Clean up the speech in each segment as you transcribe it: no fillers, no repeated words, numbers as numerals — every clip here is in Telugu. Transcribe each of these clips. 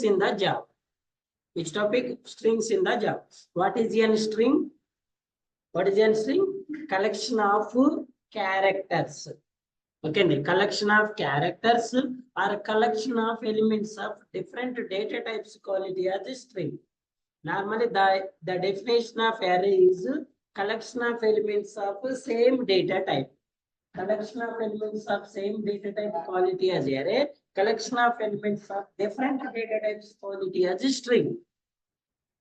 in the Java. Which topic? Strings in the Java. What is a string? What is a string? Collection of characters. Okay, the collection of characters or a collection of elements of different data types called as a string. Normally, the definition of array is collection of elements of same data type. Collection of elements of same data type quality as array. Collection of elements of different data types quality as a string.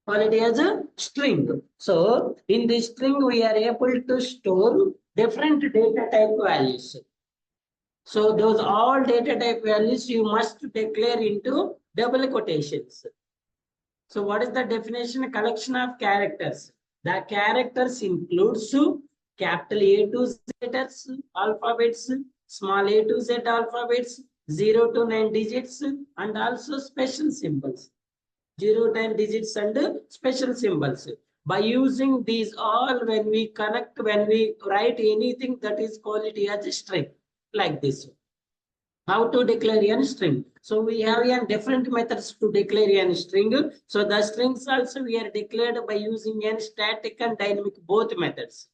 Quality as a string. So in this string, we are able to store different data type values. So those all data type values you must declare into double quotations. So what is the definition? Collection of characters. The characters includes capital A to Z letters, alphabets, small a to Z alphabets, 0 to 9 digits, and also special symbols. 0 to 9 digits and special symbols. By using these all, when we write anything, that is called it as a string, like this. How to declare a string? So we have different methods to declare a string. So the strings also we are declared by using a static and dynamic both methods.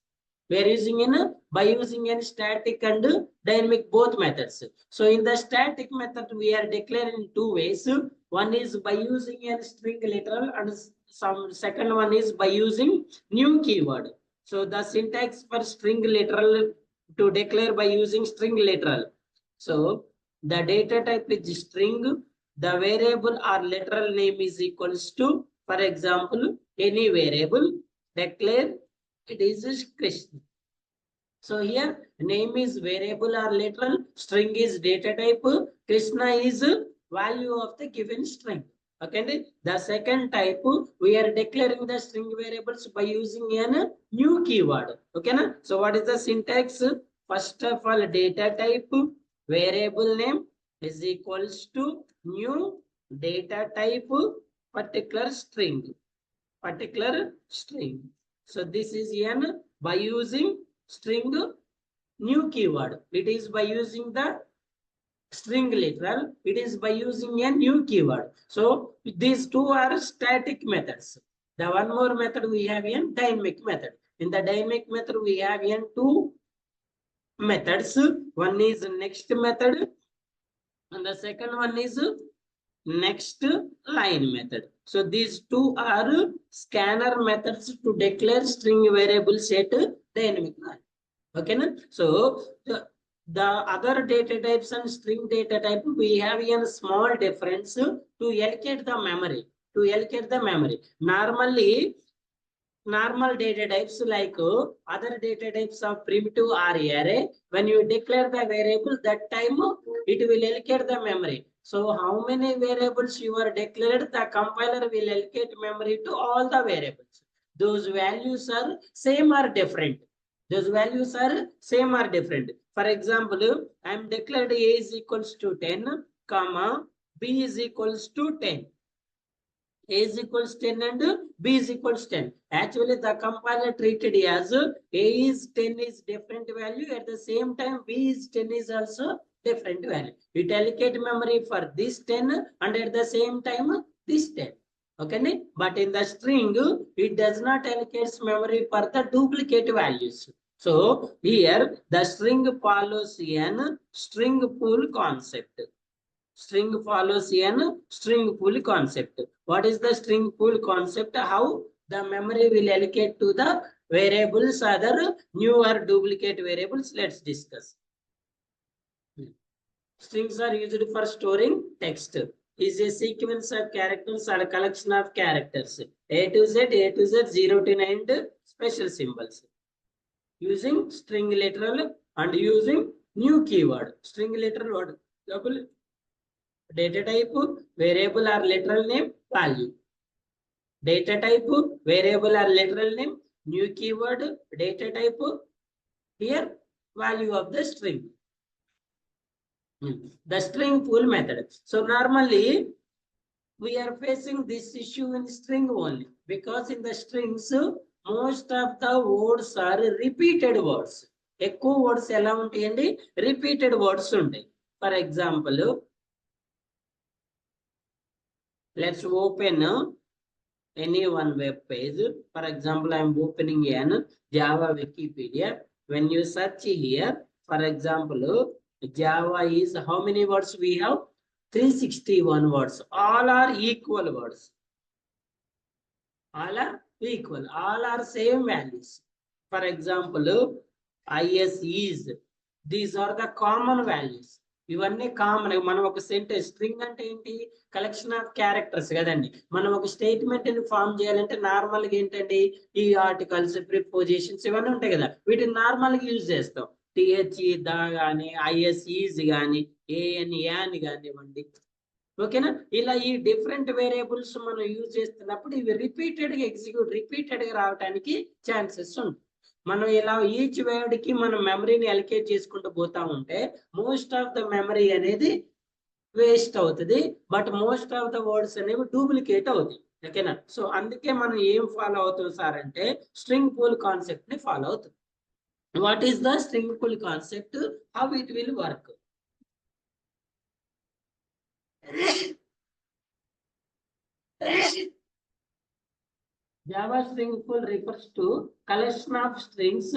We are using by using a static and dynamic both methods. So in the static method, we are declaring in two ways. One is by using a string literal, and some second one is by using new keyword. So the syntax for string literal to declare by using string literal. So the data type is string. The variable or literal name is equals to, for example, any variable. Declare it is Krishna. So here name is variable or literal, string is data type, Krishna is value of the given string. Okay, the second type we are declaring the string variables by using a new keyword. Okay, so what is the syntax? First of all, data type variable name is equals to new data type particular string. So this is n by using string new keyword. It is by using the string literal. It is by using a new keyword. So these two are static methods. The one more method we have a dynamic method. In the dynamic method we have two methods. One is next method and the second one is next line method. So these two are scanner methods to declare string variables at dynamic line. Okay, so the other data types and string data type, we have a small difference to allocate the memory. Normal data types like other data types of primitive or array, when you declare the variable, that time it will allocate the memory. So how many variables you are declared, the compiler will allocate memory to all the variables. Those values are same or different. For example, I am declared A is equals to 10, comma, B is equals to 10. A is equals 10 and B is equals 10. Actually, the compiler treated as A is 10 is different value. At the same time, B is 10 is also different value. It allocate memory for this 10 and at the same time this 10. Okay, but in the string, it does not allocate memory for the duplicate values. So here the string follows an string pool concept. String follows a string pool concept. What is the string pool concept? How the memory will allocate to the variables, other new or duplicate variables? Let's discuss. Strings are used for storing text. Is a sequence of characters or a collection of characters. A to Z, 0 to 9, special symbols. Using string literal and using new keyword. String literal word double data type, variable or literal name, value. Data type, variable or literal name, new keyword, data type, here value of the string. The string pool method. So normally we are facing this issue in string only, because in the strings most of the words are repeated words. ఎక్కువ వర్డ్స్ ఎలా ఉంటాయండి? రిపీటెడ్ వర్డ్స్ ఉంటాయి. For example let's open any one web page. For example, I am opening an Java Wikipedia. When you search here, for example, Java is how many words we have? 361 words. All are equal words. All are equal. All are same values. For example, is, is. These are the common values. ఇవన్నీ కామన్. మనం ఒక సెంటెన్స్, స్ట్రింగ్ అంటే ఏంటి? కలెక్షన్ ఆఫ్ క్యారెక్టర్స్ కదండి. మనం ఒక స్టేట్మెంట్ ని ఫామ్ చేయాలంటే నార్మల్ గా ఏంటండి, ఈ ఆర్టికల్స్, ప్రిపోజిషన్స్ ఇవన్నీ ఉంటాయి కదా, వీటిని నార్మల్ గా యూజ్ చేస్తాం. టిహెచ్ఈ దా గాని, ఐఎస్ ఈజ్ గాని, ఏఎన్ యాన్ కానివ్వండి. ఓకేనా? ఇలా ఈ డిఫరెంట్ వేరియబుల్స్ మనం యూజ్ చేస్తున్నప్పుడు ఇవి రిపీటెడ్ గా రిపీటెడ్ గా రావడానికి ఛాన్సెస్ ఉంటాయి. మనం ఇలా ఈచ్ వర్డ్ కి మనం మెమరీని అలొకేట్ చేసుకుంటూ పోతా ఉంటే మోస్ట్ ఆఫ్ ద మెమరీ అనేది వేస్ట్ అవుతుంది, but most of the words అనేవి డూప్లికేట్ అవుతాయి. ఓకేనా? సో అందుకే మనం ఏం ఫాలో అవుతాం సార్ అంటే స్ట్రింగ్ పూల్ కాన్సెప్ట్ ని ఫాలో అవుతాం. What is the string pool concept? How it will work? Java string pool refers to collection of strings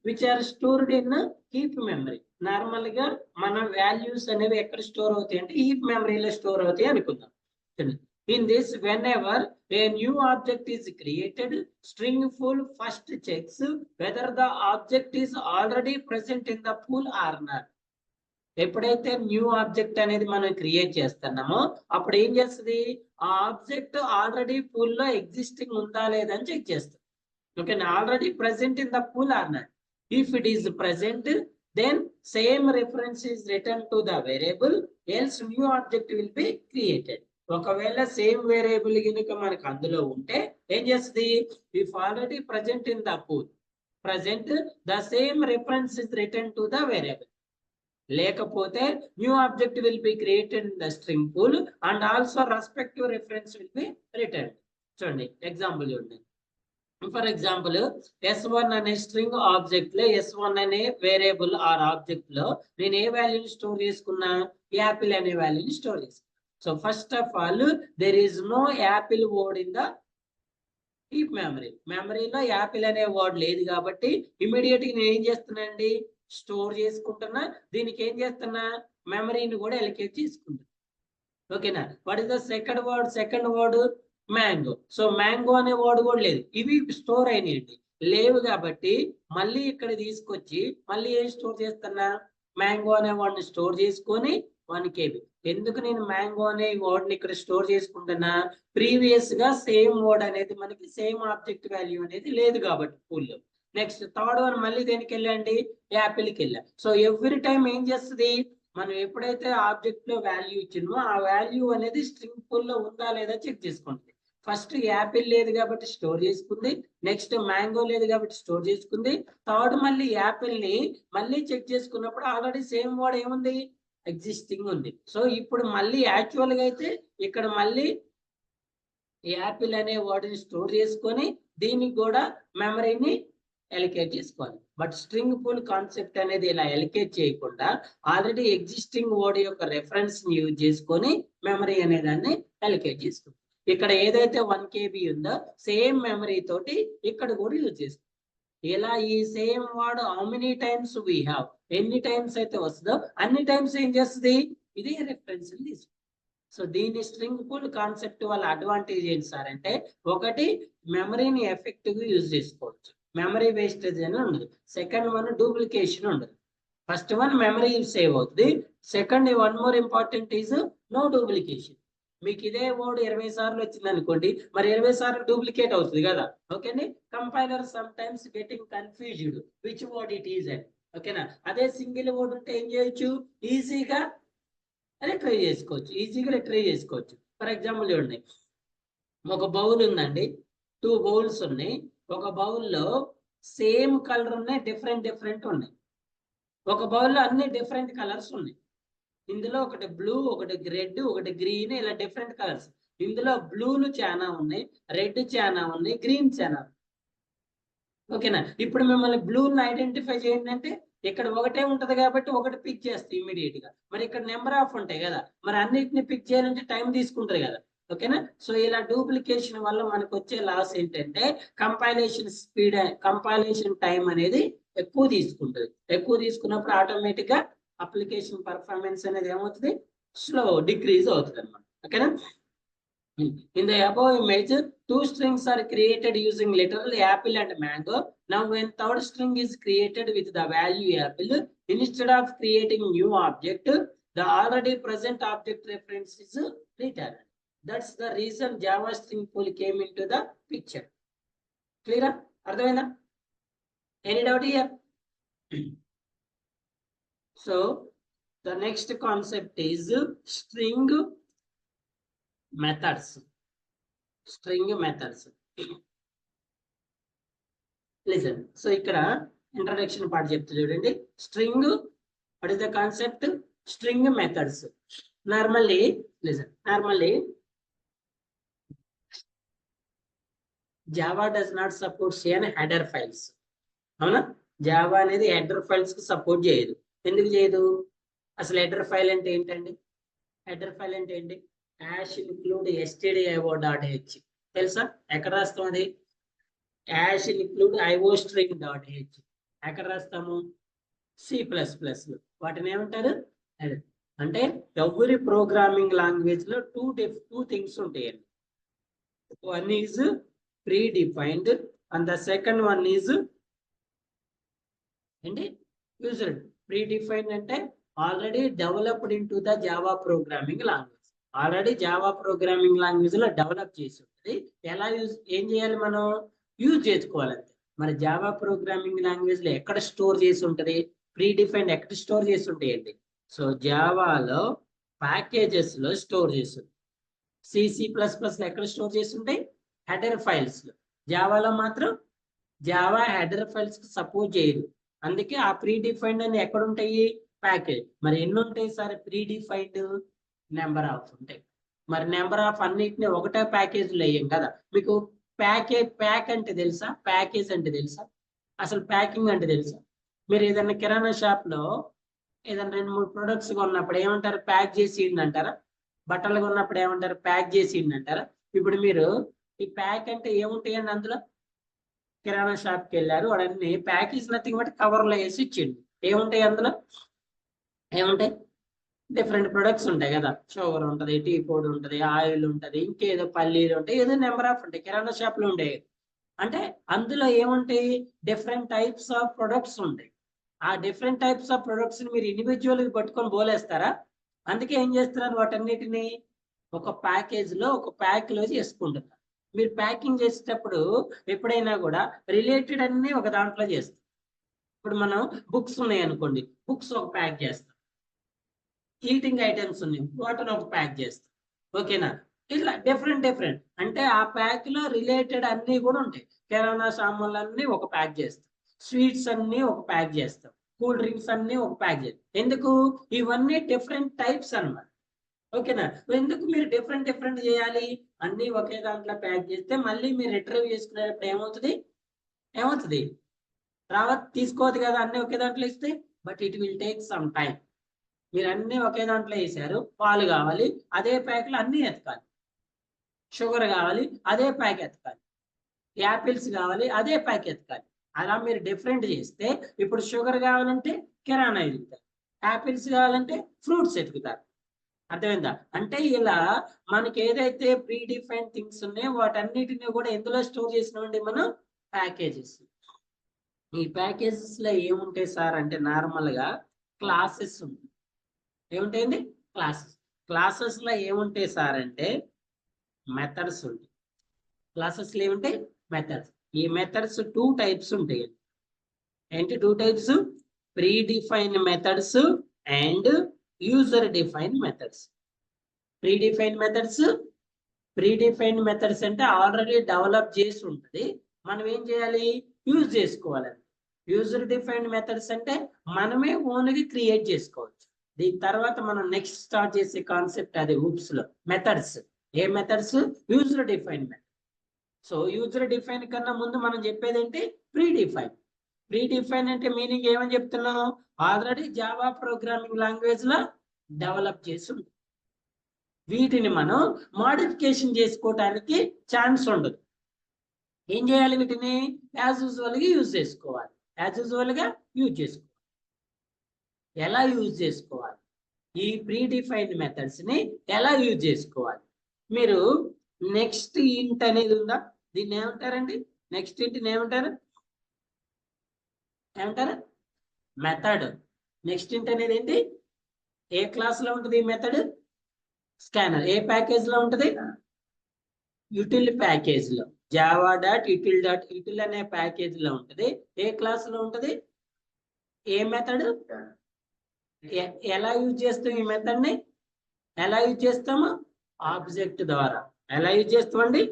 which are stored in heap memory. Normal గా మన వాల్యూస్ అనేవి ఎక్కడ స్టోర్ అవుతాయి అంటే heap memory లో స్టోర్ అవుతాయి అనుకుందాం. In this, whenever a new object is created, string pool first checks whether the object is already present in the pool or not. ఎప్పుడైతే న్యూ ఆబ్జెక్ట్ అనేది మనం క్రియేట్ చేస్తున్నామో అప్పుడు ఏం చేస్తుంది, ఆ ఆబ్జెక్ట్ ఆల్రెడీ పూల్ లో ఎగ్జిస్టింగ్ ఉందా లేదని చెక్ చేస్తుంది. ఓకేనా? Already present in the pool or not. If it is present, then same reference is return to the variable, else new object will be created. ఒకవేళ సేమ్ వేరియబుల్ కనుక మనకు అందులో ఉంటే ఏం చేస్తుంది, if already present in the pool, present the same reference is return to the variable. లేకపోతే new object will be created in the string pool and also respective reference will be return. చూడండి ఎగ్జాంపుల్ చూడండి. ఫర్ ఎగ్జాంపుల్ S1 అనే స్ట్రింగ్ ఆబ్జెక్ట్ లో, S1 అనే వేరియబుల్ ఆర్ ఆబ్జెక్ట్ లో నేను ఏ వాల్యూని స్టోర్ చేసుకున్నా, యాపిల్ అనే వాల్యూని స్టోర్ చేసుకున్నా. So first of all there is no apple word in the heap memory. మెమరీలో యాపిల్ అనే వర్డ్ లేదు కాబట్టి ఇమీడియట్ గా నేను ఏం చేస్తున్నానండి, స్టోర్ చేసుకుంటున్నా. దీనికి ఏం చేస్తున్నా, మెమరీని కూడా ఎలకేట్ చేసుకుంటున్నా. ఓకేనా? What is the second word? Second word mango. So mango అనే వర్డ్ కూడా లేదు. ఇవి స్టోర్ అయినాయండి, లేవు కాబట్టి మళ్ళీ ఇక్కడ తీసుకొచ్చి మళ్ళీ ఏం స్టోర్ చేస్తున్నా, మ్యాంగో అనే వర్డ్ని స్టోర్ చేసుకొని 1 KB. ఎందుకు నేను మ్యాంగో అనే వర్డ్ని ఇక్కడ స్టోర్ చేసుకుంటున్నా, ప్రీవియస్ గా సేమ్ వర్డ్ అనేది మనకి సేమ్ ఆబ్జెక్ట్ వాల్యూ అనేది లేదు కాబట్టి పూల్లో. నెక్స్ట్ థర్డ్ వన్ మళ్ళీ దేనికి వెళ్ళండి, యాపిల్కి వెళ్ళా. సో ఎవ్రీ టైం ఏం చేస్తుంది, మనం ఎప్పుడైతే ఆబ్జెక్ట్ లో వాల్యూ ఇచ్చినో ఆ వాల్యూ అనేది స్ట్రింగ్ పూల్ లో ఉందా లేదా చెక్ చేసుకుంటుంది. ఫస్ట్ యాపిల్ లేదు కాబట్టి స్టోర్ చేసుకుంది, నెక్స్ట్ మ్యాంగో లేదు కాబట్టి స్టోర్ చేసుకుంది, థర్డ్ మళ్ళీ యాపిల్ ని మళ్ళీ చెక్ చేసుకున్నప్పుడు ఆల్రెడీ సేమ్ వర్డ్ ఏముంది, ఎగ్జిస్టింగ్ ఉంది. సో ఇప్పుడు మళ్ళీ యాక్చువల్ గా అయితే ఇక్కడ మళ్ళీ యాపిల్ అనే వర్డ్ ని స్టోర్ చేసుకొని దీనికి కూడా మెమరీని ఎలికేట్ చేసుకోవాలి. బట్ స్ట్రింగ్ పూల్ కాన్సెప్ట్ అనేది ఇలా ఎలికేట్ చేయకుండా ఆల్రెడీ ఎగ్జిస్టింగ్ వర్డ్ యొక్క రెఫరెన్స్ ని యూజ్ చేసుకొని మెమరీ అనే దాన్ని ఎలికేట్ చేసుకుంటాం. ఇక్కడ ఏదైతే 1 KB ఉందో సేమ్ మెమరీ తోటి ఇక్కడ కూడా యూజ్ చేసుకుంటాం. ఇలా ఈ same word how many times we have, ఎన్ని టైమ్స్ అయితే వస్తుందో అన్ని టైమ్స్ ఏం చేస్తుంది, ఇది రెఫరెన్స్ తీసుకుంటుంది. సో దీని స్ట్రింగ్ పూల్ కాన్సెప్ట్ వల్ల అడ్వాంటేజ్ ఏంటి సార్ అంటే, ఒకటి మెమరీని ఎఫెక్టివ్ గా యూజ్ చేసుకోవచ్చు, మెమరీ వేస్టేజ్ అని ఉండదు. సెకండ్ వన్ డూప్లికేషన్ ఉండదు. ఫస్ట్ వన్ మెమరీ సేవ్ అవుతుంది. Second one more important is no duplication. మీకు ఇదే వర్డ్ 20 సార్లు వచ్చింది అనుకోండి, మరి 20 సార్లు డూప్లికేట్ అవుతుంది కదా. ఓకేనా? Compiler some times getting confused which word it is అని. ఓకేనా? అదే సింగిల్ వర్డ్ ఉంటే ఏం చేయొచ్చు, ఈజీగా రిట్రైవ్ చేసుకోవచ్చు. ఫర్ ఎగ్జాంపుల్ చూడండి, ఒక బౌల్ ఉందండి, 2 బౌల్స్ ఉన్నాయి. ఒక బౌల్లో సేమ్ కలర్ ఉన్నాయి, డిఫరెంట్ ఉన్నాయి. ఒక బౌల్లో అన్ని డిఫరెంట్ కలర్స్ ఉన్నాయి. ఇందులో ఒకటి బ్లూ, ఒకటి రెడ్, ఒకటి గ్రీన్, ఇలా డిఫరెంట్ కలర్స్. ఇందులో బ్లూలు చాలా ఉన్నాయి, రెడ్ చాలా ఉన్నాయి, గ్రీన్ చాలా. ఓకేనా? ఇప్పుడు మిమ్మల్ని బ్లూని ఐడెంటిఫై చేయండి అంటే ఇక్కడ ఒకటే ఉంటది కాబట్టి ఒకటి పిక్ చేస్తే ఇమీడియట్ గా. మరి ఇక్కడ నెంబర్ ఆఫ్ ఉంటాయి కదా, మరి అన్నిటిని పిక్ చేయాలంటే టైం తీసుకుంటారు కదా. ఓకేనా. సో ఇలా డూప్లికేషన్ వల్ల మనకు వచ్చే లాస్ ఏంటంటే కంపైలేషన్ టైం అనేది ఎక్కువ తీసుకుంటుంది. ఎక్కువ తీసుకున్నప్పుడు ఆటోమేటిక్ గా అప్లికేషన్ పర్ఫార్మెన్స్ అనేది ఏమవుతుంది, స్లో డిక్రీజ్ అవుతుంది అనమాట. ఓకేనా. In the above image, two strings are created using literally apple and mango. Now, when third string is created with the value apple, instead of creating new object, the already present object reference is returned. That's the reason Java string pool came into the picture. Clear? Ardhavayinda? Any doubt here? So, the next concept is string methods. String methods. Listen. So ikkada introduction part cheptu chudandi. String, what is the concept? String methods. Normally, listen. Normally, Java does not support header files. అవునా? Java అనేది header files కి సపోర్ట్ చేయదు. ఎందుకు చేయదు? అసలు header file అంటే ఏంటండి? Header file అంటే ఏంటి? hash include stdio.h తెలుసా? ఎక్కడ రాస్తాం అది? hash include iostring.h ఎక్కడ రాస్తాము? C++ వాటిని ఏమంటారు? అంటే ఎవరి ప్రోగ్రామింగ్ లాంగ్వేజ్ లో టూ థింగ్స్ ఉంటాయండి. One is pre defined and the second one is ఏంటి? యూజర్. ప్రీ డిఫైన్డ్ అంటే already developed in to the Java programming language. Already Java programming language లో డెవలప్ చేసి ఉంటుంది. ఎలా ఏం చేయాలి మనం? యూజ్ చేసుకోవాలంటే. మరి జావా ప్రోగ్రామింగ్ లాంగ్వేజ్ లో ఎక్కడ స్టోర్ చేసి ఉంటుంది? ప్రీ డిఫైన్డ్ ఎక్కడ స్టోర్ చేసి ఉంటాయండి? సో జావాలో ప్యాకేజెస్ లో స్టోర్ చేస్తుంది. C++ లో ఎక్కడ స్టోర్ చేసి ఉంటాయి? హెడర్ ఫైల్స్ లో. జావాలో మాత్రం జావా హెడర్ ఫైల్స్ కి సపోర్ట్ చేయదు. అందుకే ఆ ప్రీ డిఫైన్డ్ అని ఎక్కడ ఉంటాయి? ప్యాకేజ్. మరి ఎన్ని ఉంటాయి sir pre defined? Number of ఉంటాయి. మరి నెంబర్ ఆఫ్ అన్నిటిని ఒకటే ప్యాకేజ్ లో వేయం కదా. మీకు ప్యాక్ అంటే తెలుసా? ప్యాకేజ్ అంటే తెలుసా? అసలు ప్యాకింగ్ అంటే తెలుసా? మీరు ఏదైనా కిరాణా షాప్ లో ఏదైనా 2-3 ప్రొడక్ట్స్ కొన్నప్పుడు ఏమంటారు? ప్యాక్ చేసి అంటారా? బట్టలు కొన్నప్పుడు ఏమంటారు? ప్యాక్ చేసి అంటారా? ఇప్పుడు మీరు ఈ ప్యాక్ అంటే ఏముంటాయండి అందులో? కిరాణా షాప్కి వెళ్ళారు, వాడన్ని ప్యాకేజ్ నథింగ్ బట్ కవర్లో వేసి ఇచ్చిండు. ఏముంటాయి అందులో? ఏముంటాయి? డిఫరెంట్ ప్రొడక్ట్స్ ఉంటాయి కదా. షుగర్ ఉంటుంది, టీ పౌడర్ ఉంటుంది, ఆయిల్ ఉంటుంది, ఇంకేదో పల్లీలు ఉంటాయి, ఏదో నెంబర్ ఆఫ్ ఉంటాయి. కిరాణా షాప్లో ఉంటాయి. అంటే అందులో ఏముంటాయి? డిఫరెంట్ టైప్స్ ఆఫ్ ప్రొడక్ట్స్ ఉంటాయి. ఆ డిఫరెంట్ టైప్స్ ఆఫ్ ప్రొడక్ట్స్ ని మీరు ఇండివిజువల్ గా పట్టుకొని బోలేస్తారా? అందుకే ఏం చేస్తున్నారు? వాటన్నిటిని ఒక ప్యాకేజ్ లో ఒక ప్యాక్ లో చేసుకుంటున్నారు. మీరు ప్యాకింగ్ చేసేటప్పుడు ఎప్పుడైనా కూడా రిలేటెడ్ అన్ని ఒక దాంట్లో చేస్తాం. ఇప్పుడు మనం బుక్స్ ఉన్నాయి అనుకోండి, బుక్స్ ఒక ప్యాక్ చేస్తాం. హీటింగ్ ఐటమ్స్ ఉన్నాయి, వాటర్ ఒక ప్యాక్ చేస్తాం. ఓకేనా? ఇట్లా డిఫరెంట్ అంటే ఆ ప్యాక్ లో రిలేటెడ్ అన్ని కూడా ఉంటాయి. కిరాణా సామాన్లు అన్ని ఒక ప్యాక్ చేస్తాం, స్వీట్స్ అన్ని ఒక ప్యాక్ చేస్తాం, కూల్ డ్రింక్స్ అన్ని ఒక ప్యాక్ చేస్తాం. ఎందుకు? ఇవన్నీ డిఫరెంట్ టైప్స్ అన్నమాట. ఓకేనా? ఎందుకు మీరు డిఫరెంట్ చేయాలి? అన్ని ఒకే దాంట్లో ప్యాక్ చేస్తే మళ్ళీ మీరు రిట్రీవ్ చేసుకునేటప్పుడు ఏమవుతుంది? తీసుకోవద్దు కదా అన్ని ఒకే దాంట్లో ఇస్తే. But it will take some time. మీరు అన్ని ఒకే దాంట్లో వేసారు, పాలు కావాలి అదే ప్యాక్ లో అన్ని ఎతకాలి, షుగర్ కావాలి అదే ప్యాక్ ఎతకాలి, యాపిల్స్ కావాలి అదే ప్యాక్ ఎతకాలి. అలా మీరు డిఫరెంట్ చేస్తే ఇప్పుడు షుగర్ కావాలంటే కిరాణా ఎదుగుతారు, యాపిల్స్ కావాలంటే ఫ్రూట్స్ ఎతుకుతారు. అర్థమైందా? అంటే ఇలా మనకి ఏదైతే ప్రీ డిఫైన్ థింగ్స్ ఉన్నాయో వాటన్నిటిని కూడా ఎందులో స్టోర్ చేసినామండి మనం? ప్యాకేజెస్. ఈ ప్యాకేజెస్ లో ఏముంటాయి సార్ అంటే నార్మల్ గా క్లాసెస్ ఉంటాయి. ఏముంటాయండి? క్లాసెస్ లో ఏముంటాయి సార్ అంటే మెథడ్స్ ఉంటాయి. క్లాసెస్ లో ఏముంటాయి? మెథడ్స్. ఈ మెథడ్స్ 2 టైప్స్ ఉంటాయి. ఏంటి 2 types? Pre define methods and user define methods. Pre define methods అంటే ఆల్రెడీ డెవలప్ చేసి ఉంటుంది, మనం ఏం చేయాలి? యూజ్ చేసుకోవాలి. యూజర్ డిఫైన్డ్ మెథడ్స్ అంటే మనమే ఓన్గా క్రియేట్ చేసుకోవచ్చు. దీని తర్వాత మనం నెక్స్ట్ స్టార్ట్ చేసే కాన్సెప్ట్ అది హూప్స్ లో మెథడ్స్. ఏ methods? User define method. So user define కన్నా ముందు మనం చెప్పేది ఏంటి? ప్రీ డిఫైన్ అంటే మీనింగ్ ఏమని చెప్తున్నాం? ఆల్రెడీ జావా ప్రోగ్రామింగ్ లాంగ్వేజ్ లో డెవలప్ చేసి ఉంటుంది. వీటిని మనం మోడిఫికేషన్ చేసుకోవటానికి ఛాన్స్ ఉండదు. ఏం చేయాలి? వీటిని యాజ్ యూజువల్గా యూజ్ చేసుకోవాలి. యాజ్ యూజువల్గా యూజ్ చేసుకోవాలి. ఎలా యూజ్ చేసుకోవాలి? ఈ ప్రీడిఫైన్డ్ మెథడ్స్ ని ఎలా యూజ్ చేసుకోవాలి? మీరు నెక్స్ట్ ఇంట్ అనేది ఉందా? దీన్ని ఏమంటారండి? నెక్స్ట్ ఇంట్ ఏమంటారు? ఏమంటారు? మెథడ్. నెక్స్ట్ ఇంట్ అనేది ఏంటి? ఏ క్లాస్ లో ఉంటుంది ఈ మెథడ్? స్కానర్. ఏ ప్యాకేజ్ లో ఉంటుంది? యూటిల్ ప్యాకేజ్ లో. జావా డాట్ యూటిల్ అనే ప్యాకేజ్ లో ఉంటుంది. ఏ క్లాస్ లో ఉంటుంది? ఏ మెథడ్? ఎలా యూజ్ చేస్తాం ఈ మెథడ్ ని? ఎలా యూజ్ చేస్తాము? ఆబ్జెక్ట్ ద్వారా. ఎలా యూజ్ చేస్తామండి?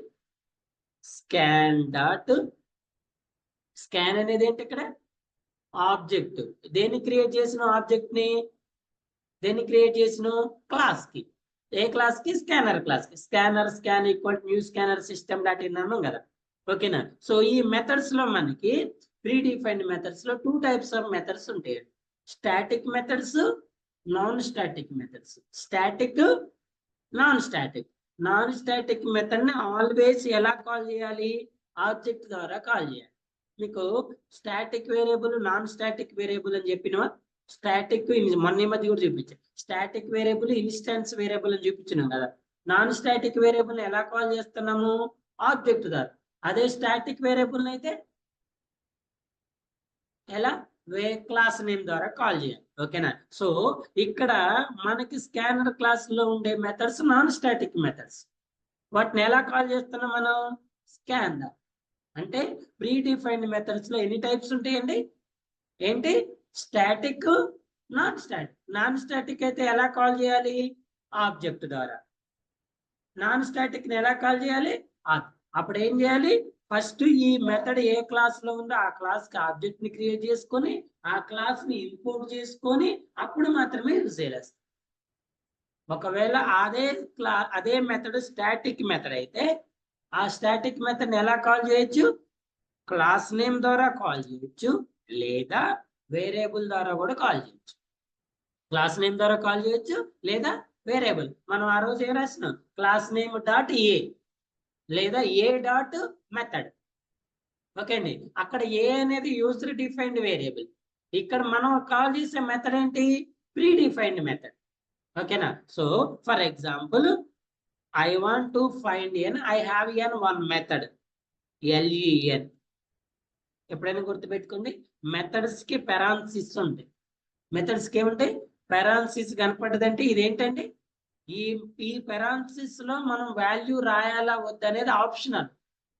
స్కాన్ అనేది ఏంటి ఇక్కడ? ఆబ్జెక్ట్. దేన్ని క్రియేట్ చేసిన? ఆబ్జెక్ట్ ని దేన్ని క్రియేట్ చేసిన? క్లాస్ కి. ఏ క్లాస్ కి? స్కానర్ క్లాస్ కి. Scan equal new scanner system dot in అన్నాం కదా. ఓకేనా? సో ఈ మెథడ్స్ లో మనకి ప్రీడిఫైన్డ్ మెథడ్స్ లో 2 టైప్స్ ఆఫ్ మెథడ్స్ ఉంటాయి. Static methods, non static methods. Static, non static. Non static method ని ఆల్వేస్ ఎలా కాల్ చేయాలి? ఆబ్జెక్ట్ ద్వారా కాల్ చేయాలి. మీకు static variable, non static variable అని చెప్పినవా? స్టాటిక్ మొన్న మధ్య కూడా చూపించాను. స్టాటిక్ వేరియబుల్, ఇన్స్టాన్స్ వేరియబుల్ అని చూపించినాం కదా. నాన్ స్టాటిక్ వేరియబుల్ ఎలా కాల్ చేస్తున్నాము? ఆబ్జెక్ట్ ద్వారా. అదే స్టాటిక్ వేరియబుల్ అయితే ఎలా? క్లాస్ నేమ్ ద్వారా కాల్ చేయాలి. ఓకేనా? సో ఇక్కడ మనకి స్కానర్ క్లాస్ లో ఉండే మెథడ్స్ నాన్ స్టాటిక్ మెథడ్స్. వాటిని ఎలా కాల్ చేస్తున్నాం మనం? స్కాన్. అంటే ప్రీడిఫైన్డ్ మెథడ్స్ లో ఎన్ని టైప్స్ ఉంటాయండి? ఏంటి? Static, non static. Non static అయితే ఎలా కాల్ చేయాలి? ఆబ్జెక్ట్ ద్వారా. నాన్ స్టాటిక్ ని ఎలా కాల్ చేయాలి? అప్పుడు ఏం చేయాలి? ఫస్ట్ ఈ మెథడ్ ఏ క్లాస్ లో ఉందో ఆ క్లాస్ కి ఆబ్జెక్ట్ ని క్రియేట్ చేసుకొని ఆ క్లాస్ ని ఇంపోర్ట్ చేసుకొని అప్పుడు మాత్రమే యూజ్ చేయాలి. ఒకవేళ అదే మెథడ్ స్టాటిక్ మెథడ్ అయితే ఆ స్టాటిక్ మెథడ్ ఎలా కాల్ చేయొచ్చు? క్లాస్ నేమ్ ద్వారా కాల్ చేయొచ్చు, లేదా వేరియబుల్ ద్వారా కూడా కాల్ చేయొచ్చు. క్లాస్ నేమ్ ద్వారా కాల్ చేయొచ్చు లేదా వేరియబుల్. మనం ఆ రోజు ఏం రాసినాం? క్లాస్ నేమ్ డాట్ ఏ లేదా ఏ డాట్ మెథడ్. ఓకే అండి. అక్కడ ఏ అనేది యూజర్ డిఫైన్డ్ వేరియబుల్. ఇక్కడ మనం కాల్ చేసే మెథడ్ ఏంటి? Predefined method. ఓకేనా? So for example, I want to find n. I have one method len. ఎప్పుడైనా గుర్తుపెట్టుకోండి, మెథడ్స్ కి పెరాన్సిస్ ఉంటాయి. మెథడ్స్ కి ఏముంటాయి? పెరాన్సిస్ కనపడ్డదంటే ఇదేంటండి? ఈ పెరాన్సిస్ లో మనం వాల్యూ రాయాలా వద్దనేది ఆప్షనల్.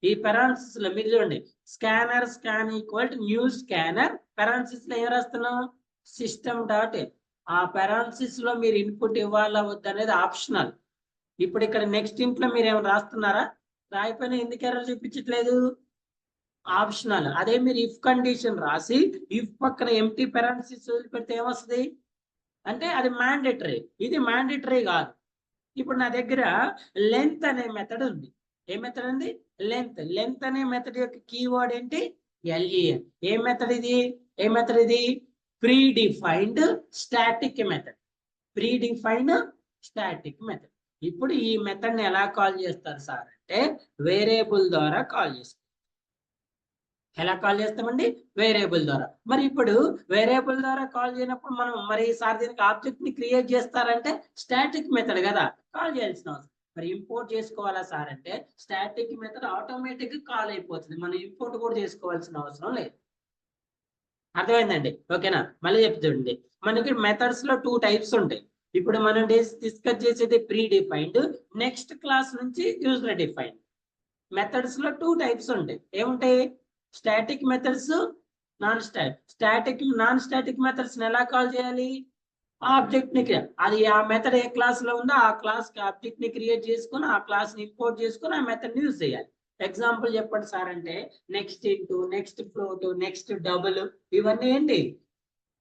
ఈ పెరాన్సిస్ లో మీరు చూడండి, scan equal to new scanner. Parenthesis లో ఏం రాస్తున్నాం? System dot. ఆ పెరాన్సిస్ లో మీరు ఇన్పుట్ ఇవ్వాలా వద్దనేది ఆప్షనల్. ఇప్పుడు ఇక్కడ నెక్స్ట్ ఇంట్లో మీరు ఏమైనా రాస్తున్నారా? రాయిపోయినా ఎందుకు ఎర్రర్ చూపించట్లేదు? ఆప్షనల్. అదే మీరు ఇఫ్ కండిషన్ రాసి ఇఫ్ పక్కన ఎంటీ పెరాన్సిస్ వదిలిపెడితే ఏమొస్తుంది? అంటే అది మ్యాండేటరీ. ఇది మ్యాండేటరీ కాదు. ఇప్పుడు నా దగ్గర లెంత్ అనే మెథడ్ ఉంది. ఏ మెథడ్ ఉంది? లెంత్ అనే మెథడ్ యొక్క కీవర్డ్ ఏంటి? LEN. ఏ మెథడ్ ఇది? Pre defined static method. Pre defined static method. ఇప్పుడు ఈ మెథడ్ ని ఎలా కాల్ చేస్తారు సార్ అంటే వేరియబుల్ ద్వారా కాల్ చేస్తారు. ఎలా కాల్ చేస్తామండి? వేరియబుల్ ద్వారా. మరి ఇప్పుడు వేరియబుల్ ద్వారా కాల్ చేయనప్పుడు మనం మరి సార్ దీనికి ఆబ్జెక్ట్ ని క్రియేట్ చేస్తారంటే స్టాటిక్ మెథడ్ కదా కాల్ చేయాల్సిన అవసరం. మరి ఇంపోర్ట్ చేసుకోవాలా సార్ అంటే స్టాటిక్ మెథడ్ ఆటోమేటిక్ గా కాల్ అయిపోతుంది. మనం ఇంపోర్ట్ కూడా చేసుకోవాల్సిన అవసరం లేదు. అర్థమైందండి? ఓకేనా? మళ్ళీ చెప్తుండండి, మనకి మెథడ్స్ లో 2 టైప్స్ ఉంటాయి. ఇప్పుడు మనం డిస్కస్ చేసేది ప్రీ డిఫైన్డ్, నెక్స్ట్ క్లాస్ నుంచి యూజర్ డిఫైన్డ్. మెథడ్స్ లో 2 టైప్స్ ఉంటాయి. ఏముంటాయి? Static methods, non static methods ఎలా కాల్ చేయాలి? ఆబ్జెక్ట్ ని అది ఆ మెథడ్ ఏ క్లాస్ లో ఉందో ఆ క్లాస్ కి ఆబ్జెక్ట్ ని క్రియేట్ చేసుకొని ఆ క్లాస్ ని ఇంపోర్ట్ చేసుకొని ఆ మెథడ్ ని యూజ్ చేయాలి. ఎగ్జాంపుల్ చెప్పండి సార్ అంటే next into, next float, next double, ఇవన్నీ ఏంటి?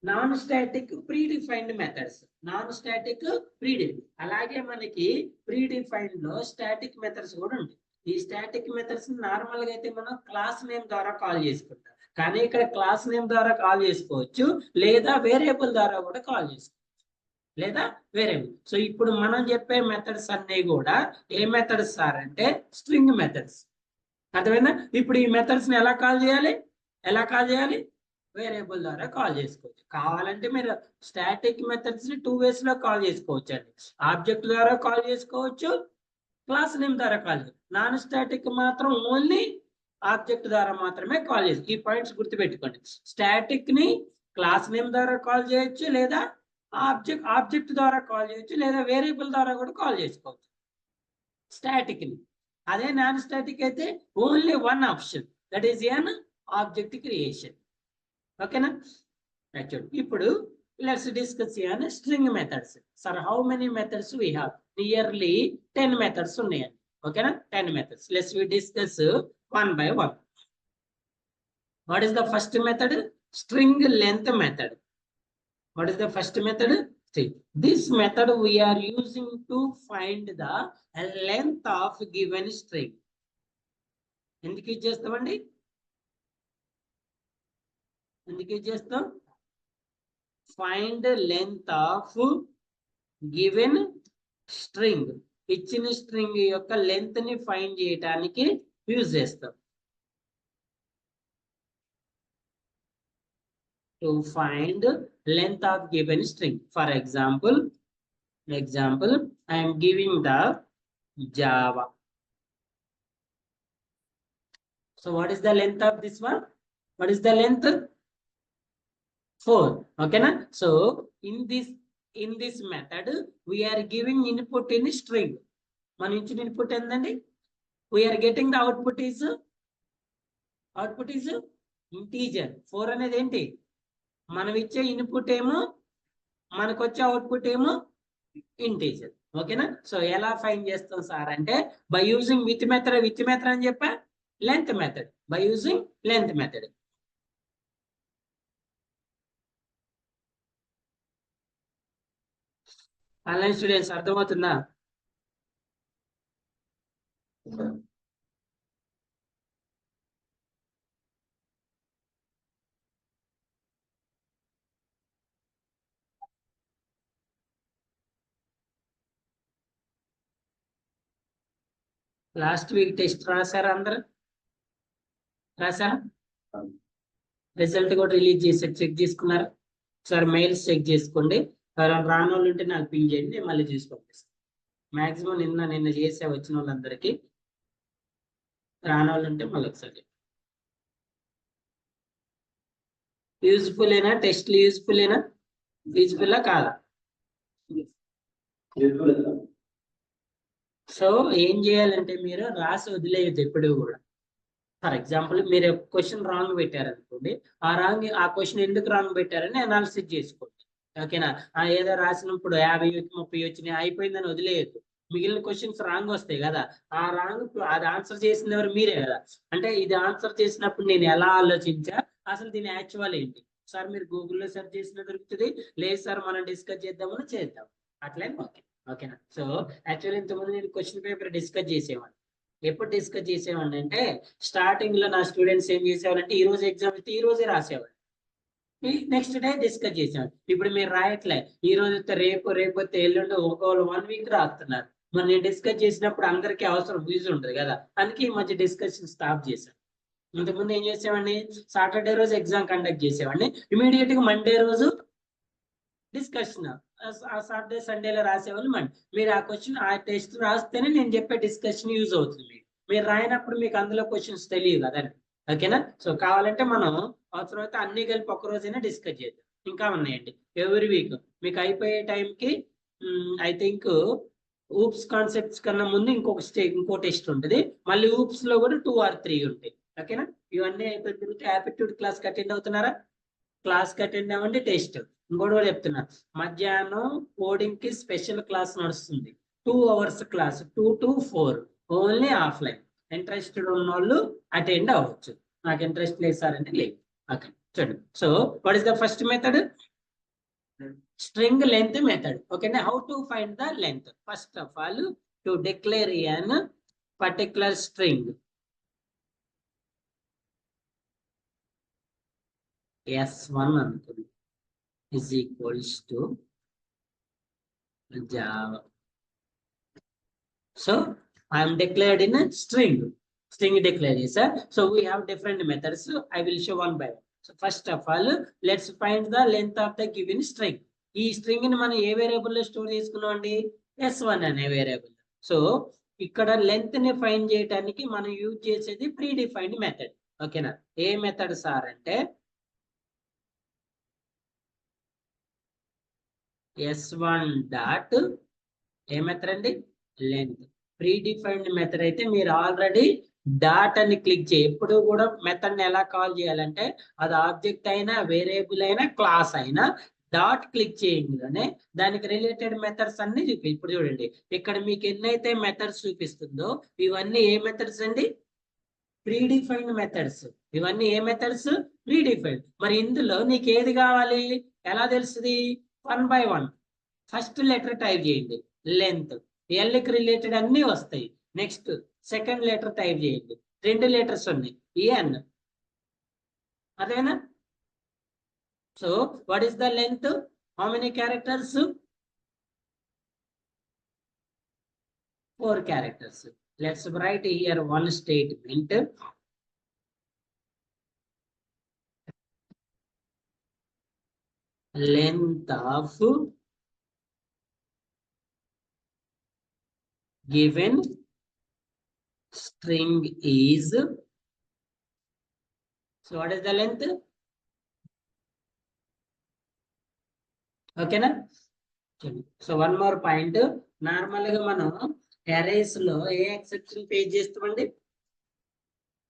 Non static pre defined methods. Non static pre defined. అలాగే మనకి ప్రీ డిఫైన్డ్ లో స్టాటిక్ మెథడ్స్ కూడా ఉంటాయి. ఈ స్టాటిక్ మెథడ్స్ నార్మల్ గా అయితే మనం క్లాస్ నేమ్ ద్వారా కాల్ చేసుకుంటాం. కానీ ఇక్కడ క్లాస్ నేమ్ ద్వారా కాల్ చేసుకోవచ్చు లేదా వేరియబుల్ ద్వారా కూడా కాల్ చేసుకోవచ్చు. లేదా వేరియబుల్. సో ఇప్పుడు మనం చెప్పే మెథడ్స్ అన్నీ కూడా ఏ మెథడ్స్ సార్ అంటే స్ట్రింగ్ మెథడ్స్. అర్థమైందా? ఇప్పుడు ఈ మెథడ్స్ ని ఎలా కాల్ చేయాలి వేరియబుల్ ద్వారా కాల్ చేసుకోవచ్చు. కావాలంటే మీరు స్టాటిక్ మెథడ్స్ ని 2 ways లో కాల్ చేసుకోవచ్చు అండి. ఆబ్జెక్ట్ ద్వారా కాల్ చేసుకోవచ్చు, క్లాస్ నేమ్ ద్వారా కాల్ చేసుకోవచ్చు. నాన్ స్టాటిక్ మాత్రం ఓన్లీ ఆబ్జెక్ట్ ద్వారా మాత్రమే కాల్ చేయొచ్చు. ఈ పాయింట్స్ గుర్తుపెట్టుకోండి. స్టాటిక్ ని క్లాస్ నేమ్ ద్వారా కాల్ చేయొచ్చు, లేదా ఆబ్జెక్ట్ ద్వారా కాల్ చేయొచ్చు, లేదా వేరియబుల్ ద్వారా కూడా కాల్ చేసుకోవచ్చు స్టాటిక్ ని. అదే నాన్ స్టాటిక్ అయితే only one option, that is an object creation. ఓకేనా? చూడండి ఇప్పుడు let's discuss on string methods. Sir how many methods we have? Nearly 10 methods ఉన్నాయండి. ఓకేనా? 10 methods. Let's we discuss one by one. What is the first method? String length method. What is the first method? See, this method we are using to find the length of given string. ఎందుకు యూజ్ చేస్తామండి? ఎందుకు యూజ్ చేస్తాం? Find length of given string. ఇచ్చిన స్ట్రింగ్ యొక్క లెంత్ ని ఫైండ్ చేయడానికి యూజ్ చేస్తాం. To find length of given string. For example, I am giving the Java. So what is the length of this one? What is the length? 4. Okay na? So in this method we are giving input in string. Man ichina input endandi? We are getting the output is integer. 4 అనేది ఏంటి? మనం ఇచ్చే ఇన్పుట్ ఏమో, మనకు వచ్చే అవుట్పుట్ ఏమో ఇంటీజర్. ఓకేనా? సో ఎలా ఫైండ్ చేస్తాం సార్ అంటే బై యూజింగ్ విత్ మెథడ్ అని చెప్పా, length method. By using length method. Online students అర్థమవుతుందా? లాస్ట్ వీక్ టెస్ట్ రాశారా? అందరు రాశారా? రిజల్ట్ కూడా రిలీజ్ చేసి చెక్ చేసుకున్నారు. ఒకసారి మెయిల్స్ చెక్ చేసుకోండి. రాని వాళ్ళు ఉంటే నాకు పింగ్ చేయండి, నేను మళ్ళీ చూసి పంపిస్తాను. మాక్సిమం నిన్న చేసే వచ్చిన వాళ్ళందరికీ. రాని వాళ్ళు ఉంటే మళ్ళీ ఒకసారి. యూజ్ఫుల్ ఏనా? టెస్ట్లు యూజ్ఫుల్ ఏనా? యూజ్ఫుల్లా కాదా? సో ఏం చేయాలంటే మీరు రాసి వదిలేయద్దు ఎప్పుడు కూడా. ఫర్ ఎగ్జాంపుల్ మీరు క్వశ్చన్ రాంగ్ పెట్టారనుకోండి, ఆ క్వశ్చన్ ఎందుకు రాంగ్ పెట్టారని అనాలిసిస్ చేసుకోండి. ఓకేనా? ఏదో రాసినప్పుడు 50 30 వచ్చినాయి అయిపోయిందని వదిలేయద్దు. మిగిలిన క్వశ్చన్స్ రాంగ్ వస్తాయి కదా, ఆ రాంగ్ అది ఆన్సర్ చేసిన ఎవరు? మీరే కదా. అంటే ఇది ఆన్సర్ చేసినప్పుడు నేను ఎలా ఆలోచించా, అసలు దీని యాక్చువల్ ఏంటి సార్? మీరు గూగుల్లో సెర్చ్ చేసిన దొరుకుతుంది. లేదు సార్ మనం డిస్కస్ చేద్దామని చేద్దాం. అట్లనే ఓకే. ఓకేనా? సో యాక్చువల్లీ ఇంతకుముందు నేను క్వశ్చన్ పేపర్ డిస్కస్ చేసేవాడిని. ఎప్పుడు డిస్కస్ చేసేవాడిని అంటే స్టార్టింగ్ లో నా స్టూడెంట్స్ ఏం చేసేవాళ్ళంటే ఈ రోజు ఎగ్జామ్ అయితే ఈ రోజే రాసేవాళ్ళు, నెక్స్ట్ డే డిస్కస్ చేసేవాళ్ళు. ఇప్పుడు మీరు రాయట్లే, ఈ రోజు అయితే రేపు వస్తే ఎల్లుండి ఒకవేళ 1 week రాస్తున్నారు. మరి నేను డిస్కస్ చేసినప్పుడు అందరికీ అవసరం యూజ్ ఉంటుంది కదా, అందుకే ఈ మధ్య డిస్కషన్ స్టాప్ చేశాను. ఇంతకుముందు ఏం చేసేవాడిని, సాటర్డే రోజు ఎగ్జామ్ కండక్ట్ చేసేవాడిని, ఇమీడియట్ గా మండే రోజు డిస్కషన్. సాటర్డే సండేలో రాసేవాళ్ళు. మీరు ఆ క్వశ్చన్ ఆ టెస్ట్ రాస్తేనే నేను చెప్పే డిస్కషన్ యూజ్ అవుతుంది. మీరు రాయినప్పుడు మీకు అందులో క్వశ్చన్స్ తెలియదు కదండి. ఓకేనా? సో కావాలంటే మనం అవసరమైతే అన్ని కలిపి ఒక రోజైనా డిస్కస్ చేద్దాం. ఇంకా ఉన్నాయండి ఎవ్రీ వీక్. మీకు అయిపోయే టైంకి ఐ థింక్ ఊప్స్ కాన్సెప్ట్స్ కన్నా ముందు ఇంకో టెస్ట్ ఉంటుంది. మళ్ళీ ఊప్స్ లో కూడా 2 or 3 ఉంటాయి. ఓకేనా? ఇవన్నీ అయిపోయిన తర్వాత యాప్టిట్యూడ్ క్లాస్ అటెండ్ అవుతున్నారా? క్లాస్ అటెండ్ అవ్వండి. టెస్ట్ ఇంకోటి కూడా చెప్తున్నా, మధ్యాహ్నం కోడింగ్ కి స్పెషల్ క్లాస్ నడుస్తుంది. 2 hours class, 2 to 4, only offline. Interested ఉన్న వాళ్ళు అటెండ్ అవ్వచ్చు. నాకు ఇంట్రెస్ట్ లేదు సార్ అంటే లేదు. ఓకే చూడండి. So what is the first method? String length method. ఓకేనా? How to find the length? First of all to declare an particular string S1 అనుకోండి is equals to Java. So I am declared in a string. String declared is a. So we have different methods. So I will show one by one. So first of all, let's find the length of the given string. ఈ స్ట్రింగ్ ని మనం ఏ వేరియబుల్ లో స్టోర్ చేసుకున్నాం అండి? S1 అనే వేరియబుల్. సో ఇక్కడ లెంత్ ని ఫైండ్ చేయడానికి మనం యూజ్ చేసేది ప్రీ డిఫైన్డ్ మెథడ్. ఓకేనా? ఏ మెథడ్ సార్ అంటే S1 డాట్ ఏ మెథడ్ అండి? లెంత్. ప్రీ డిఫైన్డ్ మెథడ్ అయితే మీరు ఆల్రెడీ డాట్ అని క్లిక్ చేయి. ఎప్పుడు కూడా మెథడ్ ని ఎలా కాల్ చేయాలంటే అది ఆబ్జెక్ట్ అయినా వేరియబుల్ అయినా క్లాస్ అయినా డాట్ క్లిక్ చేయగానే దానికి రిలేటెడ్ మెథడ్స్ అన్ని చూపి. ఇప్పుడు చూడండి ఇక్కడ మీకు ఎన్నైతే మెథడ్స్ చూపిస్తుందో ఇవన్నీ ఏ మెథడ్స్ అండి? Pre defined methods. ఇవన్నీ ఏ మెథడ్స్? Pre defined. మరి ఇందులో నీకు ఏది కావాలి? ఎలా తెలుస్తుంది? 1 by 1 ఫస్ట్ లెటర్ టైప్ చేయండి, లెంత్. ఎల్కి రిలేటెడ్ అన్ని వస్తాయి. నెక్స్ట్ సెకండ్ లెటర్ టైప్ చేయండి, 2 లెటర్స్ ఉన్నాయి, ఎన్. అదేనా? So what is the length? How many characters? 4 characters. Let's write here one statement. Length of given string is. So what is the length? Okay na? So one more point. Normally మనం arrays లో ఏ ఎక్సెప్షన్ పే చేస్తామండి?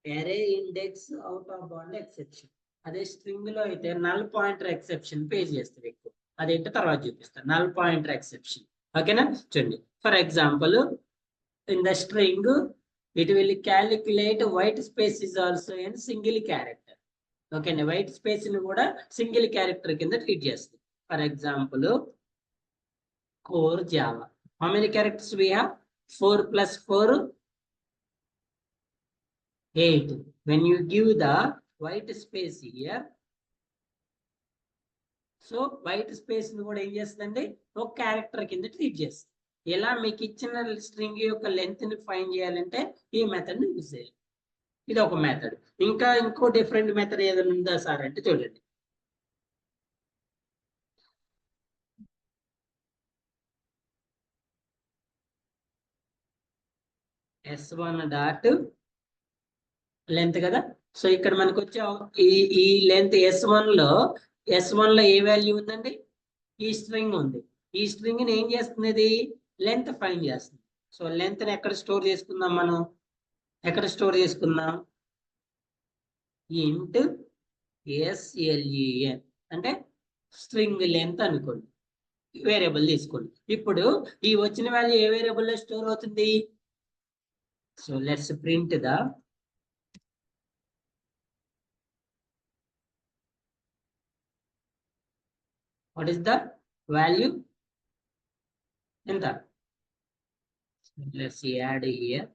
array index out of bound exception. అదే స్ట్రింగ్ లో అయితే నల్ పాయింటర్ ఎక్సెప్షన్ పే చేస్తాం ఎక్కువ. అదేంటో తర్వాత చూపిస్తాను. Null pointer exception. ఓకేనా? చూడండి, for example in the string it will calculate white space is also in single character. Okay, white space ని కూడా సింగిల్ క్యారెక్టర్ కింద ట్రీట్ చేస్తుంది. For example core Java. How many characters we have? 4 plus 4 8. When you give the white space here, so white space ని కూడా ఏం చేస్తుందండి? ఒక క్యారెక్టర్ కింద ట్రీట్ చేస్తుంది. ఎలా మీకు ఇచ్చిన స్ట్రింగ్ యొక్క లెంత్ ని ఫైండ్ చేయాలంటే ఈ మెథడ్ ని యూజ్ చేయాలి. ఇది ఒక మెథడ్. ఇంకా ఇంకో డిఫరెంట్ మెథడ్ ఏదైనా ఉందా సార్ అంటే చూడండి, S1 డాట్ లెంత్ కదా. సో ఇక్కడ మనకు వచ్చే ఈ లెంత్ S1 లో ఏ వాల్యూ ఉందండి? ఈ స్ట్రింగ్ ఉంది. ఈ స్ట్రింగ్ ని ఏం చేస్తుంది? లెంత్ ఫైండ్ చేస్తుంది. సో లెంత్ ని ఎక్కడ స్టోర్ చేసుకుందాం మనం? ఎక్కడ స్టోర్ చేసుకుందాం? ఇంట్ SLEN అంటే స్ట్రింగ్ లెంత్ అనుకోండి, వేరియబుల్ తీసుకోండి. ఇప్పుడు ఈ వచ్చిన వాల్యూ ఏ వేరియబుల్ లో స్టోర్ అవుతుంది? So let's print the what is the value? ఎంత? Let's add here.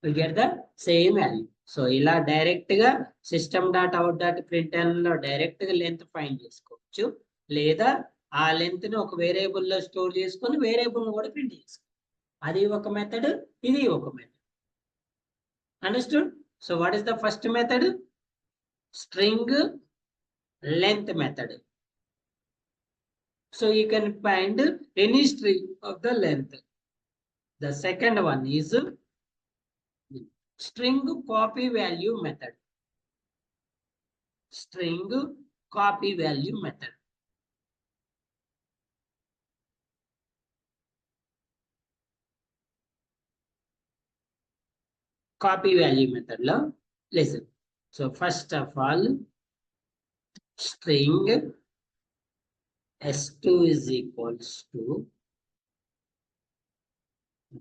We get the same value. So ఇలా డైరెక్ట్ గా system.out.println లో డైరెక్ట్ గా లెంత్ ఫైండ్ చేసుకోవచ్చు, లేదా ఆ లెంత్ ని ఒక వేరియబుల్ లో స్టోర్ చేసుకొని వేరియబుల్ ని కూడా ప్రింట్ చేసుకోవచ్చు. అది ఒక మెథడ్, ఇది ఒక method. Understood? So what is the first method? String length method. So you can find any string of the length. The second one is string copy value method. String copy value method. Copy value method lo listen. So first of all, string S2 is equals to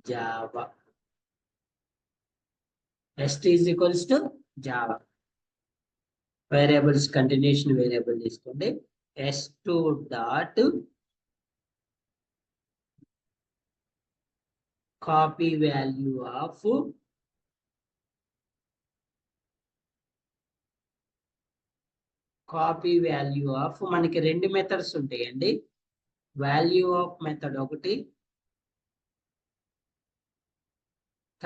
Java. S2 is equals to Java. Variables continuation variable తీసుకోండి. S2 dot copy value of copy value of, మనకి రెండు మెథడ్స్ ఉంటాయండి. వాల్యూ ఆఫ్ మెథడ్ ఒకటి,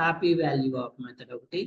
కాపీ వాల్యూ ఆఫ్ మెథడ్ ఒకటి.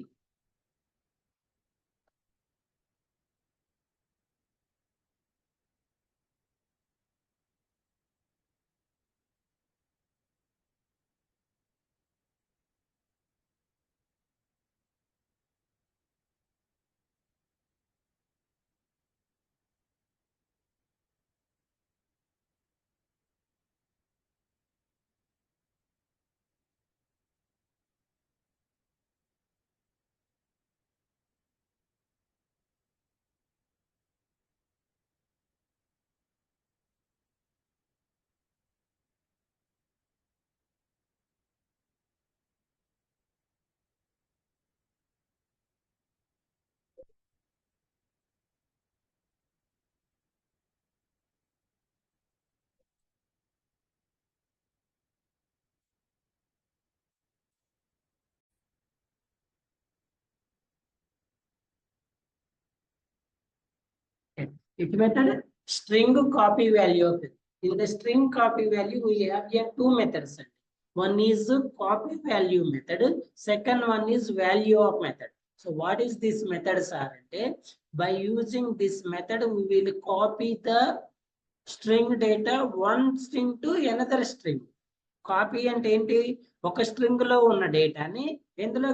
It method string copy value of it. In the string copy value, we have here two methods. One is copy value method. Second one is value of method. So what is this method, sir? By using this method, we will copy the string data one string to another string. Copy అంటే ఏంటి? ఒక స్ట్రింగ్ లో ఉన్న డేటాని ఎందులో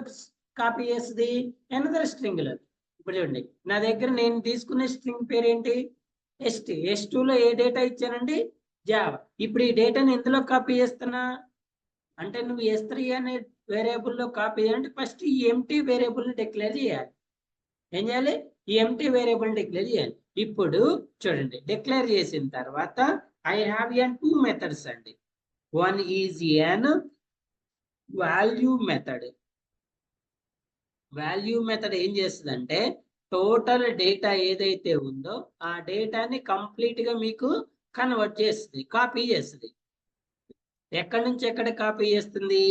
కాపీ చేస్తుంది? ఎనదర్ స్ట్రింగ్ లో. ఇప్పుడు చూడండి, నా దగ్గర నేను తీసుకునే స్ట్రింగ్ పేరు ఏంటి? ఎస్టీ. S2 లో ఏ డేటా ఇచ్చానండి? జావా. ఇప్పుడు ఈ డేటాని ఎందులో కాపీ చేస్తున్నా అంటే, నువ్వు S3 అనే వేరియబుల్లో కాపీ చేయాలంటే ఫస్ట్ ఈ ఎంటీ వేరియబుల్ని డిక్లేర్ చేయాలి. ఏం చేయాలి? ఈ ఎంటీ వేరియబుల్ డిక్లేర్ చేయాలి. ఇప్పుడు చూడండి, డిక్లేర్ చేసిన తర్వాత I have an two methods అండి. One is an value method. Value method ఏం చేస్తుందంటే, టోటల్ డేటా ఏదైతే ఉందో ఆ డేటాని కంప్లీట్ గా మీకు కన్వర్ట్ చేస్తుంది, కాపీ చేస్తుంది. ఎక్కడి నుంచి ఎక్కడ కాపీ చేస్తుంది?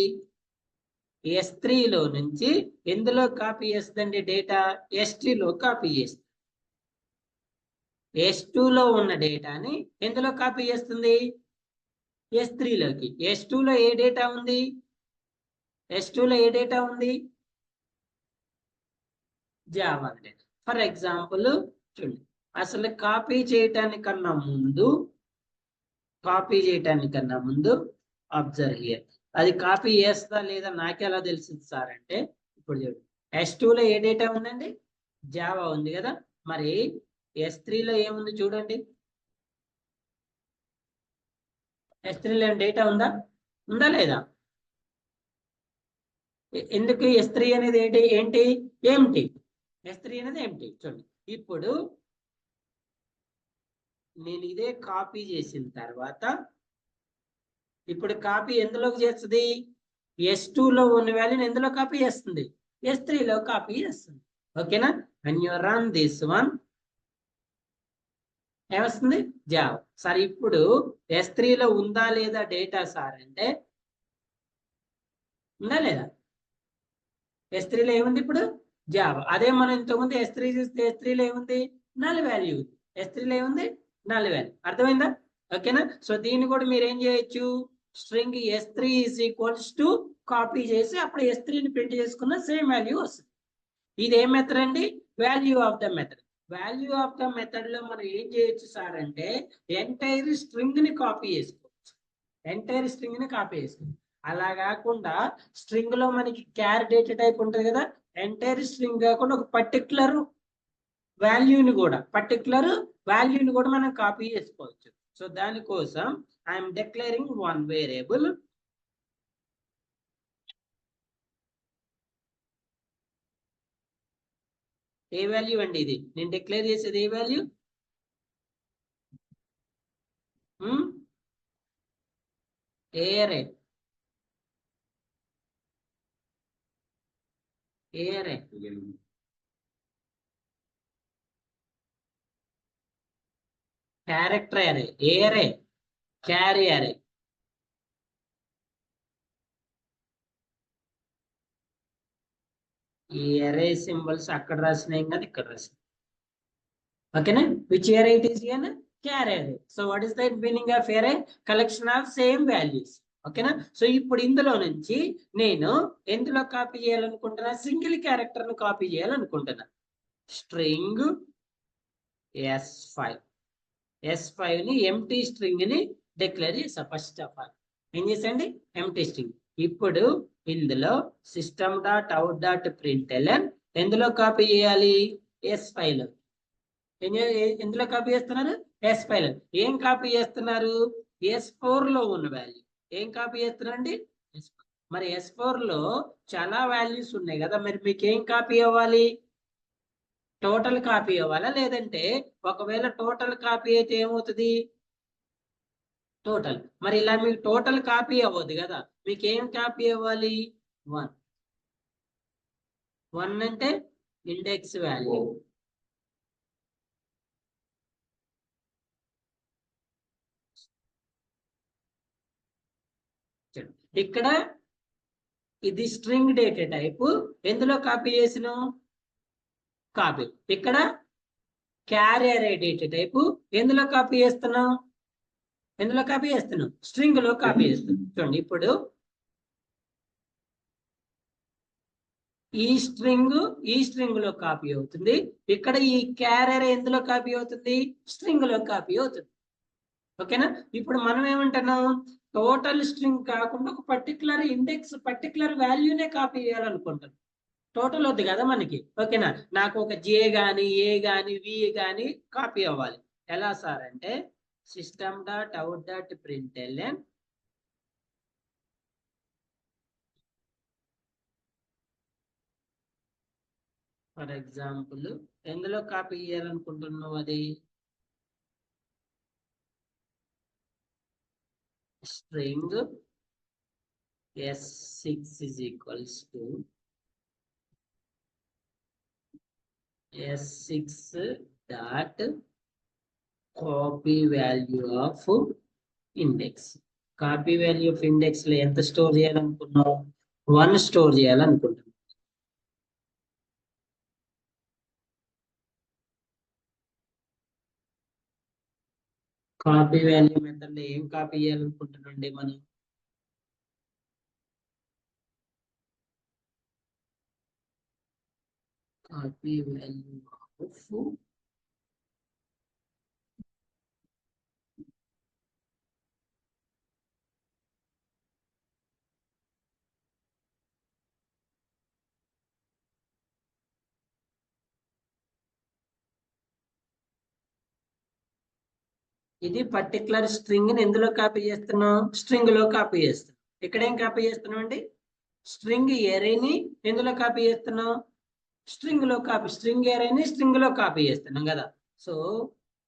S3 లో నుంచి ఎందులో కాపీ చేస్తుందండి? డేటా S3 లో కాపీ చేస్తుంది. S2 లో ఉన్న డేటాని ఎందులో కాపీ చేస్తుంది? S3 లోకి. S2 లో ఏ డేటా ఉంది? S2 లో ఏ డేటా ఉంది? Java data. ఫర్ ఎగ్జాంపుల్ చూడండి, అసలు కాపీ చేయటానికన్నా ముందు అబ్జర్వ్ హియర్. అది కాపీ చేస్తా లేదా నాకు ఎలా తెలిసింది సార్ అంటే, ఇప్పుడు చూడండి, S2 లో ఏ డేటా ఉందండి? జావా ఉంది కదా. మరి S3 లో ఏముంది చూడండి. S3 లో డేటా ఉందా లేదా? ఎందుకు S3 అనేది ఏంటి? ఏమిటి? S3 అనేది ఏమిటి? చూడండి, ఇప్పుడు నేను ఇదే కాపీ చేసిన తర్వాత, ఇప్పుడు కాపీ ఎందులోకి చేస్తుంది? S2 లో ఉన్న వాల్యూని ఎందులో కాపీ చేస్తుంది? S3 లో కాపీ చేస్తుంది. ఓకేనా? when you run this one ఏమొస్తుంది? జావా. సార్ ఇప్పుడు S3 లో ఉందా లేదా డేటా సార్ అంటే, ఉందా లేదా? S3 లో ఏముంది ఇప్పుడు? జావా. అదే మనం ఇంతకుముందు S3 చూస్తే S3 లో ఏముంది? Null value. S3 లో ఏముంది? Null value. అర్థమైందా? ఓకేనా? సో దీన్ని కూడా మీరు ఏం చేయొచ్చు? String S3 is equals to copy చేసి అప్పుడు S3ని ప్రింట్ చేసుకున్న సేమ్ వాల్యూ వస్తుంది. ఇది ఏ మెథడ్ అండి? Value of the method. Value of the method లో మనం ఏం చేయొచ్చు సార్ అంటే, ఎంటైర్ స్ట్రింగ్ ని కాపీ చేసుకోవచ్చు. ఎంటైర్ స్ట్రింగ్ ని కాపీ చేసుకోవచ్చు. అలా కాకుండా స్ట్రింగ్ లో మనకి క్యార్ డేటా టైప్ ఉంటుంది కదా, ఎంటైర్ స్ట్రింగ్ కాకుండా ఒక పర్టికులర్ వాల్యూని కూడా మనం కాపీ చేసుకోవచ్చు. సో దానికోసం I'm declaring one variable. A value అండి ఇది? నేను డిక్లేర్ చేసేది ఏ వాల్యూ? ఏరే. క్యారెక్టర్ అరే. ఏరే. క్యారీ అరే. ఈ అరే సింబల్స్ అక్కడ రాసినాయి కదా, ఇక్కడ రాసినాయి. ఓకేనా, which array it is an carry array. So what is the meaning of array? Collection of same values. ఓకేనా, సో ఇప్పుడు ఇందులో నుంచి నేను ఎందులో కాపీ చేయాలనుకుంటున్నా, సింగిల్ క్యారెక్టర్ ను కాపీ చేయాలనుకుంటున్నా. స్ట్రింగ్ S5 ని ఎంటీ స్ట్రింగ్ ని డిక్లేర్ చేసా. ఫస్ట్ ఆఫ్ ఆల్ ఏం చేసండి, ఎంటీ స్ట్రింగ్. ఇప్పుడు ఇందులో system.out.println ఎందులో కాపీ చేయాలి, S5 లో. ఎందులో కాపీ చేస్తున్నారు, S5 లో. ఏం కాపీ చేస్తున్నారు, S4 లో ఉన్న వాల్యూ. ఏం కాపీ చేస్తున్నారండి, మరి S4 లో చాలా వాల్యూస్ ఉన్నాయి కదా, మరి మీకు ఏం కాపీ అవ్వాలి, టోటల్ కాపీ అవ్వాలా, లేదంటే ఒకవేళ టోటల్ కాపీ అయితే ఏమవుతుంది, టోటల్. మరి ఇలా మీకు టోటల్ కాపీ అవ్వదు కదా, మీకు ఏం కాపీ అవ్వాలి, 1 అంటే ఇండెక్స్ వాల్యూ. ఇక్కడ ఇది స్ట్రింగ్ డేటా టైప్, ఎందులో కాపీ చేసిన కాపీ. ఇక్కడ క్యారీ అరే డేటా టైప్, ఎందులో కాపీ చేస్తున్నాం, ఎందులో కాపీ చేస్తున్నాం, స్ట్రింగ్ లో కాపీ చేస్తున్నాం. చూడండి, ఇప్పుడు ఈ స్ట్రింగ్ లో కాపీ అవుతుంది, ఇక్కడ ఈ క్యారీ అరే ఎందులో కాపీ అవుతుంది, స్ట్రింగ్ లో కాపీ అవుతుంది. ఓకేనా, ఇప్పుడు మనం ఏమంటున్నాం, టోటల్ స్ట్రింగ్ కాకుండా ఒక పర్టికులర్ ఇండెక్స్, పర్టికులర్ వాల్యూనే కాపీ చేయాలనుకుంటాం. టోటల్ వద్దు కదా మనకి. ఓకేనా, నాకు ఒక జే గాని, ఏ గాని, వి గాని కాపీ అవ్వాలి. ఎలా సార్ అంటే system.out.println ఫర్ ఎగ్జాంపుల్ ఎందులో కాపీ చేయాలనుకుంటున్నావు, అది string S6 is equals to S6 dot copy value of index. Copy value of index లో ఎంత స్టోర్ చేయాలనుకున్నావు, 1 స్టోర్ చేయాలనుకుంటున్నావు. కాపీ వాల్యూ మెథడ్ లో ఏం కాపీ చేయాలనుకుంటున్నాండి మనం, కాపీ వాల్యూ ఆఫ్ ఇది పర్టికులర్ స్ట్రింగ్ ని ఎందులో కాపీ చేస్తున్నాం, స్ట్రింగ్ లో కాపీ చేస్తున్నాం. ఇక్కడ ఏం కాపీ చేస్తున్నాం అండి, స్ట్రింగ్ ఎరేని ఎందులో కాపీ చేస్తున్నాం, స్ట్రింగ్ లో కాపీ, స్ట్రింగ్ ఎరేని స్ట్రింగ్ లో కాపీ చేస్తున్నాం కదా. సో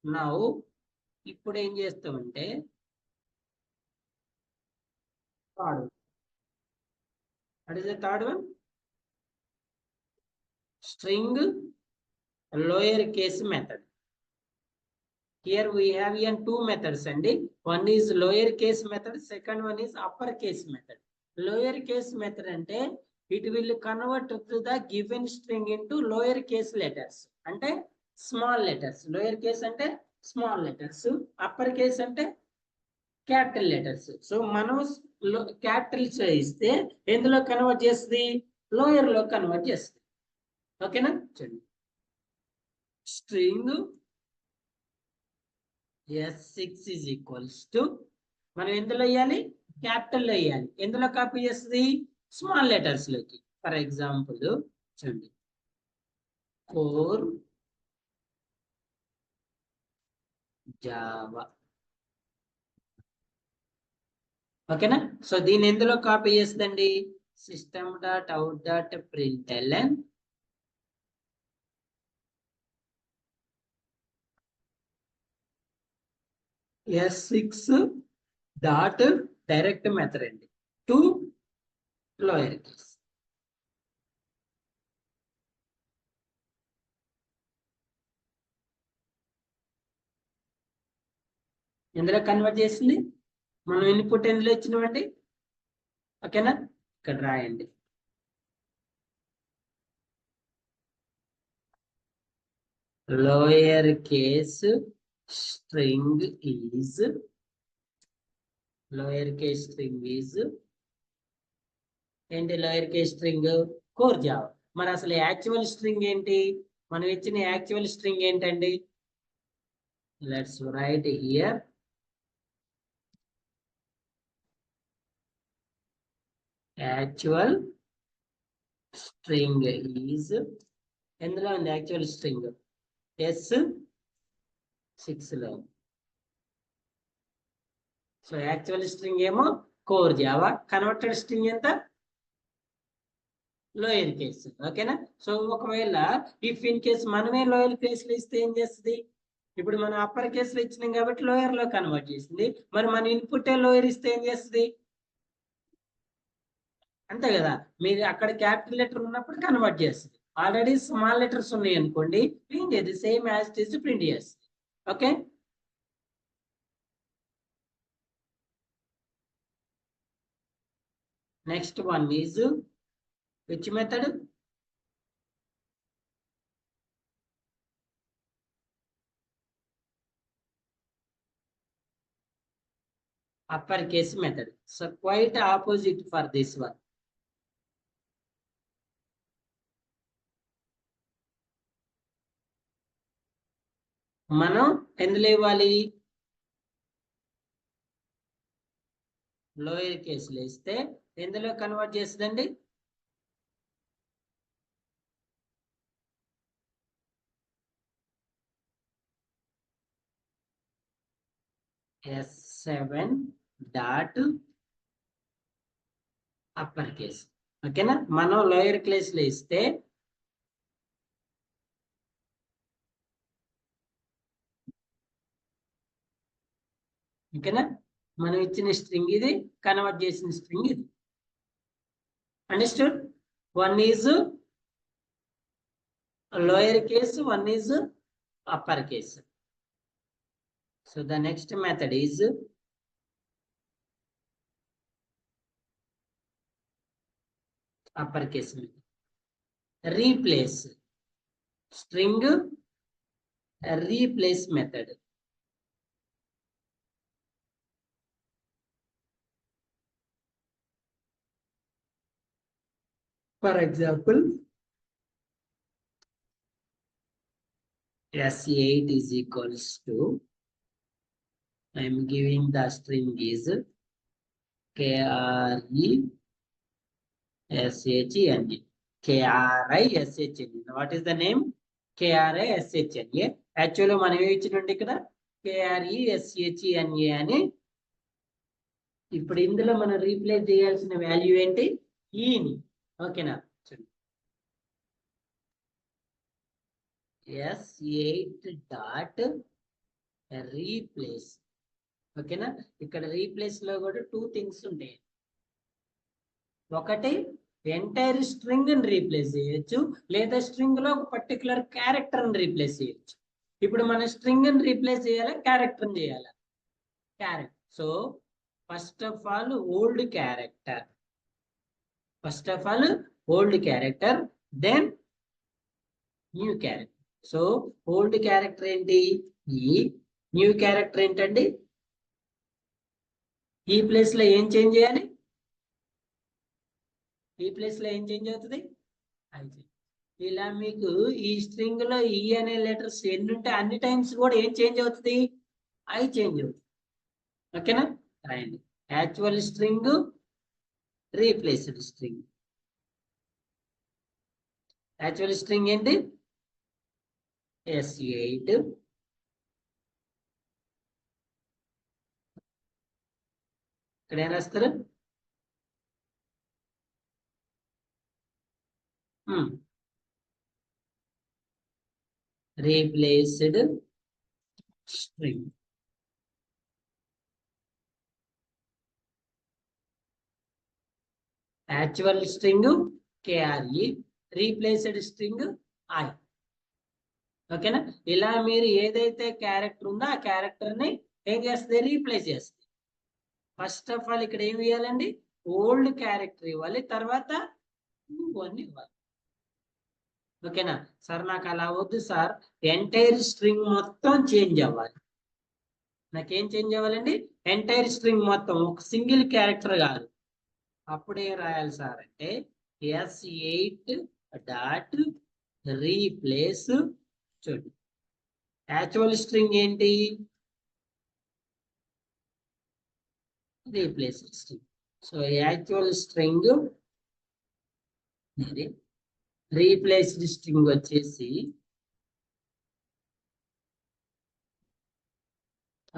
నౌ ఇప్పుడు ఏం చేస్తామంటే third, what is the third one, string lower case method. Here we have two methods and one is lower case method, second one is upper case method. Lower case method ante it will convert to the given string into lower case letters ante small letters. Lower case ante small letters, upper case ante capital letters. So మనం capital చేస్తే ఎందులో కన్వర్ట్ చేస్తుంది, లోయర్ లో కన్వర్ట్ చేస్తుంది. ఓకేనా, చూడండి string S6 is equals to మనం ఎందులో వేయాలి, క్యాపిటల్ లో వేయాలి. ఎందులో కాపీ చేస్తుంది, స్మాల్ లెటర్స్ లోకి. ఫర్ ఎగ్జాంపుల్ చూడండి, కోర్ జావా. ఓకేనా, సో దీన్ని ఎందులో కాపీ చేస్తుందండి, system.out.println S6 dot direct method అండి టు లోయర్ కేస్. ఎందులో కన్వర్ట్ చేసింది, మనం ఇన్పుట్ ఎందులో ఇచ్చినామండి. ఓకేనా, ఇక్కడ రాయండి, lower case string is ఏంటి lower case string core Java. మరి అసలు యాక్చువల్ స్ట్రింగ్ ఏంటి? మనం ఇచ్చిన యాక్చువల్ స్ట్రింగ్ ఏంటండి? Let's write here actual string is, ఎందులో ఉంది యాక్చువల్ స్ట్రింగ్? S6 లో. సో యాక్చువల్ స్ట్రింగ్ ఏమో కోర్ జావా, కన్వర్టెడ్ స్ట్రింగ్ ఎంత? Lower case. ఓకేనా? సో ఒకవేళ ఇఫ్ ఇన్ కేస్ మనమే లోయర్ కేసులు ఇస్తే ఏం చేస్తుంది? ఇప్పుడు మనం అప్పర్ కేసులు ఇచ్చినాం కాబట్టి లోయర్ లో కన్వర్ట్ చేసింది. మరి మన ఇన్పుట్ లోయర్ ఇస్తే ఏం చేస్తుంది? అంతే కదా, మీరు అక్కడ క్యాపిటల్ లెటర్ ఉన్నప్పుడు కన్వర్ట్ చేస్తుంది. ఆల్రెడీ స్మాల్ లెటర్స్ ఉన్నాయి అనుకోండి, ఏం చేస్తుంది? Same as it is print చేస్తుంది. Okay, next one is which method? Uppercase method. So quite opposite for this one. మనం ఎందులో ఇవ్వాలి? లోయర్ కేసులో ఇస్తే ఎందులో కన్వర్ట్ చేస్తుందండి? S7 dot upper case. ఓకేనా? మనం లోయర్ కేసులో ఇస్తే ఓకేనా, మనం ఇచ్చిన స్ట్రింగ్ ఇది, కన్వర్ట్ చేసిన స్ట్రింగ్ ఇది. Understood? One is lower case, one is upper case. So the next method is uppercase method. Replace string replace method. For example, S8 is equals to, I am giving the string is KRESHN. KRISHN. What is the name? KRISHN. Actually మనం ఏమి ఇచ్చినండి ఇక్కడ? KRESHN అని. ఇప్పుడు ఇందులో మనం రీప్లేస్ చేయాల్సిన వాల్యూ ఏంటి? ఈని. ఓకేనా? S8 dot replace. ఓకేనా? ఇక్కడ రీప్లేస్ లో కూడా 2 థింగ్స్ ఉంటాయి. ఒకటి ఎంటైర్ స్ట్రింగ్ ని రీప్లేస్ చేయొచ్చు, లేదా స్ట్రింగ్ లో ఒక పర్టికులర్ క్యారెక్టర్ ని రీప్లేస్ చేయొచ్చు. ఇప్పుడు మన స్ట్రింగ్ ని రీప్లేస్ చేయాలా, క్యారెక్టర్ చేయాలా? Character. So first of all old character, then new character. So old character ఏంటి? ఈ. న్యూ క్యారెక్టర్ ఏంటండి? ఈ ప్లేస్ లో ఏం చేంజ్ చేయాలి? ఈ ప్లేస్ లో ఏం చేంజ్ అవుతుంది? ఇలా మీకు ఈ స్ట్రింగ్ లో ఈ అనే లెటర్స్ ఎన్ని ఉంటే అన్ని టైమ్స్ కూడా ఏం చేంజ్ అవుతుంది? ఐ చేంజ్ అవుతుంది. ఓకేనా? రాయండి. Actual string, replaced string. Actual string ఏంటి? S8 ఇక్కడ ఏం రాస్తారు? Replaced string. Actual string KRE, replaced string I. ఓకేనా? ఇలా మీరు ఏదైతే క్యారెక్టర్ ఉందో ఆ క్యారెక్టర్ ని ఏం చేస్తుంది? రీప్లేస్ చేస్తుంది. ఫస్ట్ ఆఫ్ ఆల్ ఇక్కడ ఏమి ఇవ్వాలండి? ఓల్డ్ క్యారెక్టర్ ఇవ్వాలి, తర్వాత న్యూ వన్ ఇవ్వాలి. ఓకేనా సార్? నాకు అలా వద్దు సార్, ఎంటైర్ స్ట్రింగ్ మొత్తం చేంజ్ అవ్వాలి. నాకేం చేంజ్ అవ్వాలండి? ఎంటైర్ స్ట్రింగ్ మొత్తం, ఒక సింగిల్ క్యారెక్టర్ కాదు. అప్పుడు ఏం రాయాలి సార్ అంటే S8 డాట్ రీప్లేస్. చూడండి, యాక్చువల్ స్ట్రింగ్ ఏంటి? Replace string. So actual string ఇది, రీప్లేస్డ్ స్ట్రింగ్ వచ్చేసి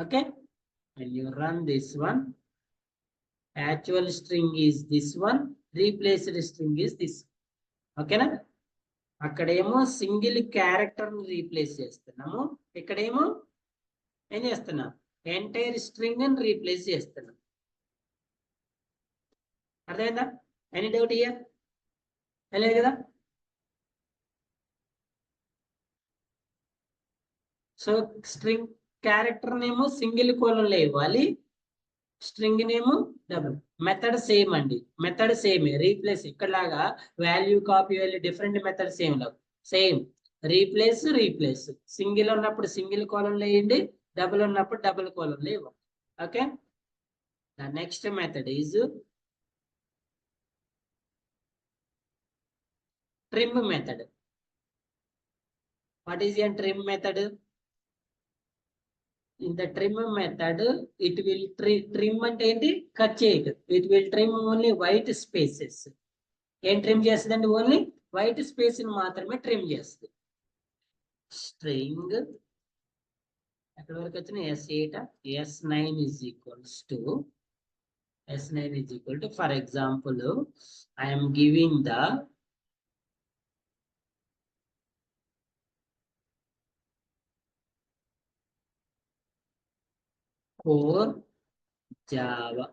okay. when you run this one, actual string is this one, replaced string is this. ఓకేనా? అక్కడేమో సింగిల్ క్యారెక్టర్ ని రీప్లేస్ చేస్తున్నాము, ఇక్కడేమో ఏం చేస్తున్నాం? ఎంటైర్ స్ట్రింగ్ ని రీప్లేస్ చేస్తున్నాం. అర్థమైందా? Any doubt here? లేదు కదా? సో స్ట్రింగ్ క్యారెక్టర్ నేమో సింగిల్ కోలన్లో ఇవ్వాలి, స్ట్రింగ్ నేమో డబుల్. మెథడ్ సేమ్ అండి, మెథడ్ సేమ్. రీప్లేస్ ఇక్కడలాగా value copy value different method same లేవు, సేమ్. రీప్లేస్ రీప్లేస్, సింగిల్ ఉన్నప్పుడు సింగిల్ కోలన్లో వేయండి, డబుల్ ఉన్నప్పుడు డబుల్ కోలన్లో ఇవ్వండి. Okay. The next method is trim method. What is a trim method? In the trim method, it will trim అంటే ఏంటి? కట్ చేయదు. It will trim only white spaces. ఏం ట్రిమ్ చేస్తుందండి? ఓన్లీ వైట్ స్పేస్ ని మాత్రమే ట్రిమ్ చేస్తుంది. స్ట్రింగ్ ఎక్కడి వరకు వచ్చిన S8 S9 is equals to S9 is equal to, for example, I am giving the core Java.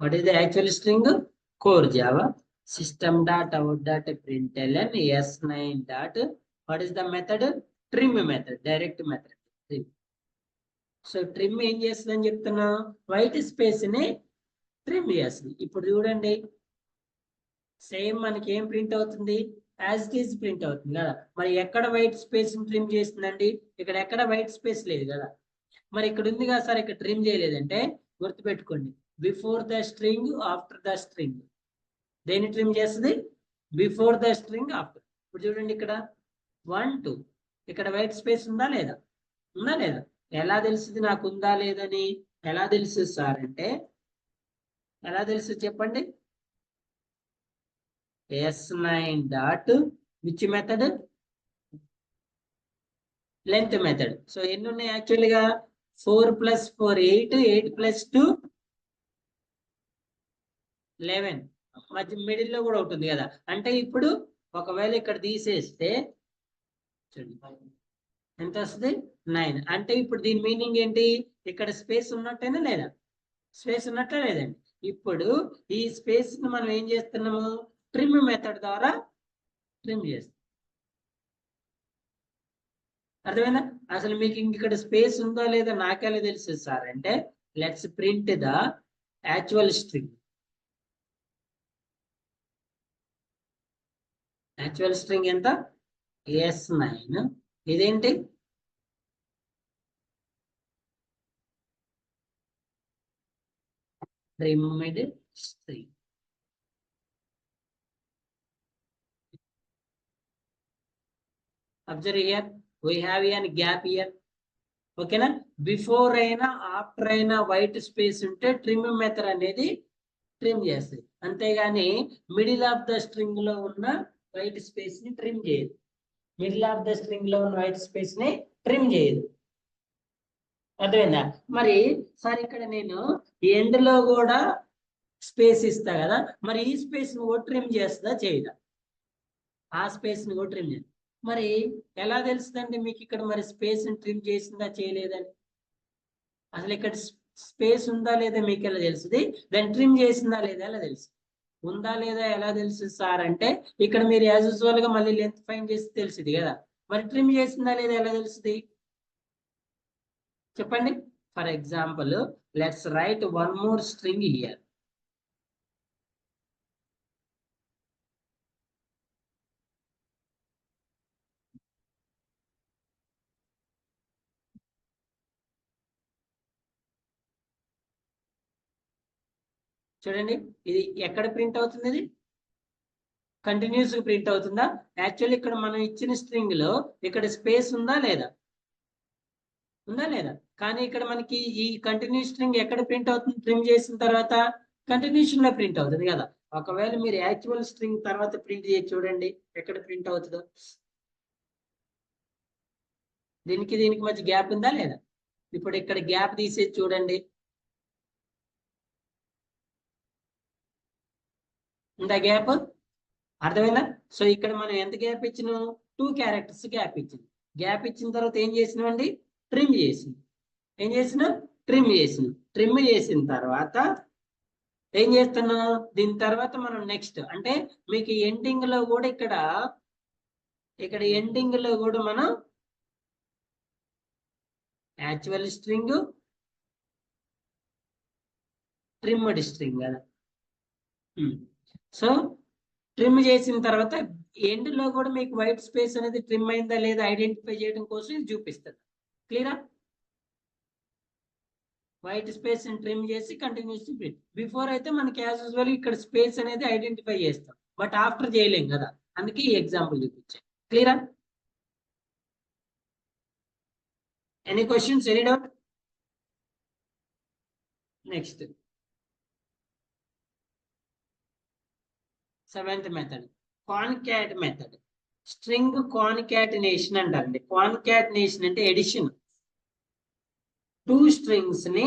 What is the actual string? Core Java. System dot out dot println S9 dot. What is the method? Trim method, direct method. Trim. So trim ఏం చేస్తుందని చెప్తున్నా? వైట్ స్పేస్ ని ట్రిమ్ చేస్తుంది. ఇప్పుడు చూడండి, సేమ్ మనకి ఏం ప్రింట్ అవుతుంది? యాజ్ ఇట్ ఈజ్ ప్రింట్ అవుతుంది కదా. మరి ఎక్కడ వైట్ స్పేస్ ట్రిమ్ చేస్తుందండి? ఇక్కడ ఎక్కడ వైట్ స్పేస్ లేదు కదా. మరి ఇక్కడ ఉంది కదా సార్, ఇక్కడ ట్రిమ్ చేయలేదంటే గుర్తుపెట్టుకోండి, before the string after the string. దేన్ని ట్రిమ్ చేస్తుంది? Before the string after. ఇప్పుడు చూడండి, ఇక్కడ 1 2, ఇక్కడ వైట్ స్పేస్ ఉందా లేదా? ఉందా లేదా? ఎలా తెలుస్తుంది నాకు ఉందా లేదని? ఎలా తెలుసు సార్ అంటే, ఎలా తెలుసు చెప్పండి? S9 dot which method? Length method. So ఎన్ని ఉన్నాయి యాక్చువల్గా? 4 + 4 8, 8 + 2 11. మధ్య మిడిల్ లో కూడా ఉంటుంది కదా. అంటే ఇప్పుడు ఒకవేళ ఇక్కడ తీసేస్తే ఎంత వస్తుంది? 9. అంటే ఇప్పుడు దీని మీనింగ్ ఏంటి? ఇక్కడ స్పేస్ ఉన్నట్టేనా లేదా? స్పేస్ ఉన్నట్లే లేదండి. ఇప్పుడు ఈ స్పేస్ ని మనం ఏం చేస్తున్నాము? ట్రిమ్ మెథడ్ ద్వారా ట్రిమ్ చేస్తాం. అర్థమైందా? అసలు మీకు ఇక్కడ స్పేస్ ఉందో లేదో నాకెలా తెలుసు సార్ అంటే, let's print the actual string. Actual string ఎంత? S9. ఇదేంటి? trimmed string. Observe here, we have a gap here. ఓకేనా? బిఫోర్ అయినా ఆఫ్టర్ అయినా వైట్ స్పేస్ ఉంటే ట్రిమ్ మెథడ్ అనేది ట్రిమ్ చేస్తుంది. అంతేగాని మిడిల్ ఆఫ్ ద స్ట్రింగ్ లో ఉన్న వైట్ స్పేస్ ని ట్రిమ్ చేయదు. మిడిల్ ఆఫ్ ద స్ట్రింగ్ లో ఉన్న వైట్ స్పేస్ ని ట్రిమ్ చేయదు. అర్థమైందా? మరి సార్ ఇక్కడ నేను ఎండ్ లో కూడా స్పేస్ ఇస్తా కదా, మరి ఈ స్పేస్ ని కూడా ట్రిమ్ చేస్తుందా చేయదా? ఆ స్పేస్ ని కూడా ట్రిమ్ చేస్తా. మరి ఎలా తెలుస్తుందండి మీకు ఇక్కడ మరి స్పేస్ ని ట్రిమ్ చేసిందా చేయలేదని? అసలు ఇక్కడ స్పేస్ ఉందా లేదా మీకు ఎలా తెలుస్తుంది? దాన్ని ట్రిమ్ చేసిందా లేదా ఎలా తెలుసు? ఉందా లేదా ఎలా తెలుసు సార్ అంటే, ఇక్కడ మీరు యాజ్ యూజువల్ గా మళ్ళీ లెంత్ ఫైండ్ చేసి తెలిసింది కదా. మరి ట్రిమ్ చేసిందా లేదా ఎలా తెలుస్తుంది చెప్పండి? For example, let's write one more string here. చూడండి, ఇది ఎక్కడ ప్రింట్ అవుతుంది? ఇది కంటిన్యూస్ ప్రింట్ అవుతుందా? యాక్చువల్లీ ఇక్కడ మనం ఇచ్చిన స్ట్రింగ్ లో ఇక్కడ స్పేస్ ఉందా లేదా? ఉందా లేదా? కానీ ఇక్కడ మనకి ఈ కంటిన్యూస్ స్ట్రింగ్ ఎక్కడ ప్రింట్ అవుతుంది? ట్రిమ్ చేసిన తర్వాత కంటిన్యూషన్ లో ప్రింట్ అవుతుంది కదా. ఒకవేళ మీరు యాక్చువల్ స్ట్రింగ్ తర్వాత ప్రింట్ చేసి చూడండి ఎక్కడ ప్రింట్ అవుతుందో. దీనికి దీనికి మధ్య గ్యాప్ ఉందా లేదా? ఇప్పుడు ఇక్కడ గ్యాప్ తీసేసి చూడండి, ఉందా గ్యాప్? అర్థమైందా? సో ఇక్కడ మనం ఎంత గ్యాప్ ఇచ్చినాం? 2 క్యారెక్టర్స్ గ్యాప్ ఇచ్చింది. గ్యాప్ ఇచ్చిన తర్వాత ఏం చేసినామండి? ట్రిమ్ చేసింది. ఏం చేసినాం? ట్రిమ్ చేసినాం. ట్రిమ్ చేసిన తర్వాత ఏం చేస్తున్నాం? దీని తర్వాత మనం నెక్స్ట్ అంటే మీకు ఎండింగ్ లో కూడా ఇక్కడ ఎండింగ్ లో కూడా మనం యాక్చువల్ స్ట్రింగ్, ట్రిమ్డ్ స్ట్రింగ్ కదా. సో ట్రిమ్ చేసిన తర్వాత ఎండ్ లో కూడా మీకు వైట్ స్పేస్ అనేది ట్రిమ్ అయిందా లేదా ఐడెంటిఫై చేయడం కోసం ఇది చూపిస్తుంది. క్లియరా? వైట్ స్పేస్ ట్రిమ్ చేసి కంటిన్యూస్ ప్రింట్. బిఫోర్ అయితే మనకి యాజ్ యూజువల్ ఇక్కడ స్పేస్ అనేది ఐడెంటిఫై చేస్తాం, బట్ ఆఫ్టర్ చేయలేం కదా, అందుకే ఈ ఎగ్జాంపుల్ చూపించాం. క్లియరా? Any questions? Any doubt? Next 7th method, concat method. String concatenation అంటారండి. కాన్కాటినేషన్ అంటే ఎడిషన్. 2 స్ట్రింగ్స్ ని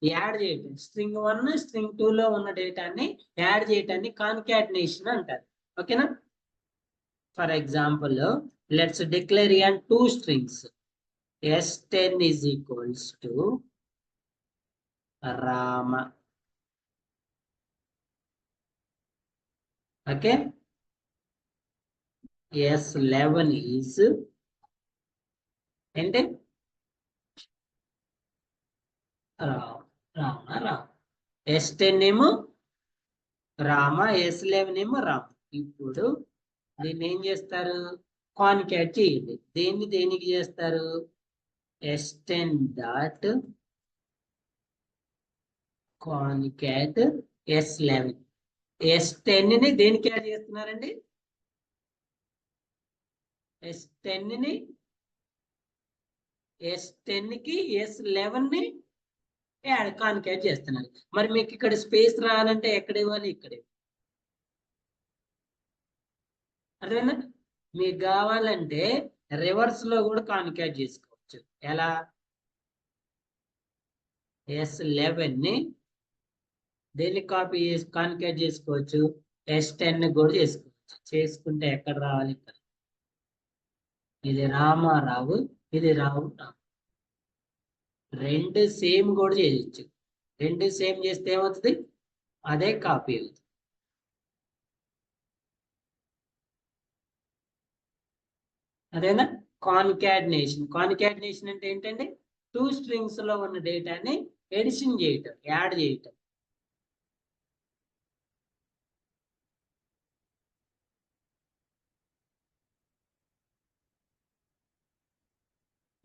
యాడ్ చేయటం. స్ట్రింగ్ 1 స్ట్రింగ్ 2 లో ఉన్న డేటాని యాడ్ చేయటాన్ని కాన్కాటినేషన్ అంటారు. ఓకేనా? For example let's declare 2 strings. S10 is equals to Rama. Okay. S11 is ente Rama. S10 ఏమో రామ, S11 ఏమో రామ. ఇప్పుడు దీన్ని ఏం చేస్తారు? కాన్కాట్ చేయండి. దేన్ని దేనికి చేస్తారు? S10 dot కాన్కాట్ S11. S10 ని దేనికి యాడ్ చేస్తున్నారండి? S10 ని S10 కి S11 ని యాడ్ కాన్కాట్ చేస్తున్నారు. మరి మీకు ఇక్కడ స్పేస్ రావాలంటే ఎక్కడ ఇవ్వాలి? ఇక్కడ. అర్థమైందా? మీకు కావాలంటే రివర్స్ లో కూడా కాన్కాట్ చేసుకోవచ్చు. ఎలా? S11 ని దేనికి కాపీ చేసి కాన్కాట్ చేసుకోవచ్చు? S10 ని కూడా చేసుకోవచ్చు. చేసుకుంటే ఎక్కడ రావాలి? ఇక్కడ. ఇది రామారావు, ఇది రావు. రెండు సేమ్ కూడా చేయొచ్చు. రెండు సేమ్ చేస్తే ఏమవుతుంది? అదే కాపీ అవుతుంది. అదేనా కాన్కాటినేషన్? కాన్కాటినేషన్ అంటే ఏంటంటే 2 strings లో ఉన్న డేటాని ఎడిషన్ చేయటం, యాడ్ చేయటం.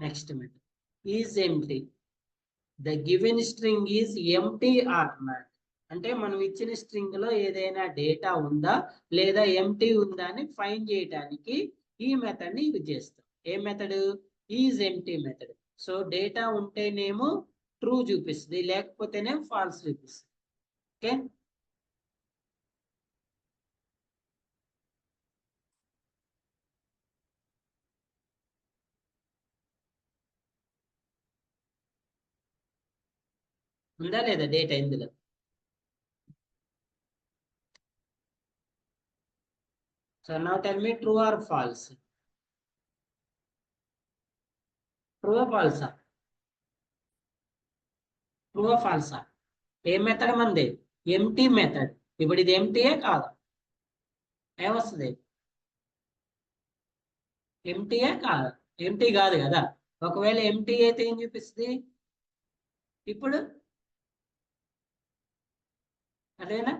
Next method is empty. The given string is empty or not. అంటే మనం ఇచ్చిన స్ట్రింగ్ లో ఏదైనా డేటా ఉందా లేదా ఎంప్టీ ఉందా అని ఫైండ్ చేయడానికి ఈ మెథడ్ ని యూజ్ చేస్తాం. ఏ method? Is empty method. So data ఉంటేనేమో ట్రూ చూపిస్తుంది, లేకపోతేనే ఫాల్స్ చూపిస్తుంది. ఓకే. ఉందా లేదా డేటా ఇందులో? So now tell me true or false. True ఫాల్సా? ట్రూ ఫాల్సా? ఏ మెథడ్ మంది? Empty method. ఇప్పుడు ఇది ఎంటీయే కాదు, ఏమొస్తుంది? ఎంటీయే కాదు, ఎంటీ కాదు కదా. ఒకవేళ ఎంటీ అయితే ఏం చూపిస్తుంది? ఇప్పుడు అదేనా?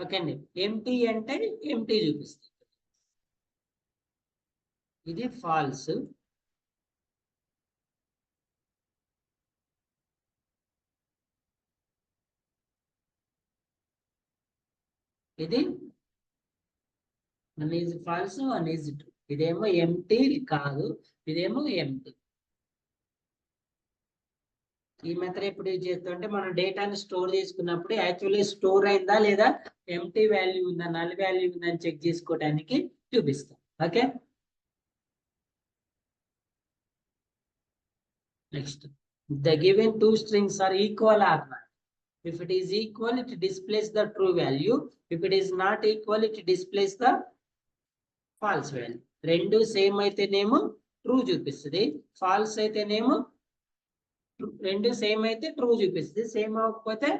ఓకే అండి. ఎంటీ అంటే ఎంటీ చూపిస్తుంది. ఇది ఫాల్స్. ఇది 1 is false, 1 is true. ఇదేమో ఎంటీ కాదు, ఇదేమో ఎంటీ. ఈ మెథడ్ ఎప్పుడు యూజ్ చేస్తుంటే మనం డేటాని స్టోర్ చేసుకున్నప్పుడు యాక్చువల్లీ స్టోర్ అయిందా లేదా ఎంటీ వాల్యూ ఉందా నల్ వాల్యూ ఉందా అని చెక్ చేసుకోవడానికి చూపిస్తాం. Okay, next the given two strings are equal or not. If it is equal, it displays the true value. If it is not equal, it displays the false value. రెండు సేమ్ అయితేనేమో ట్రూ చూపిస్తుంది, ఫాల్స్ అయితేనేమో రెండు సేమ్ అయితే ట్రూ చూపిస్తుంది, సేమ్ అవ్వకపోతే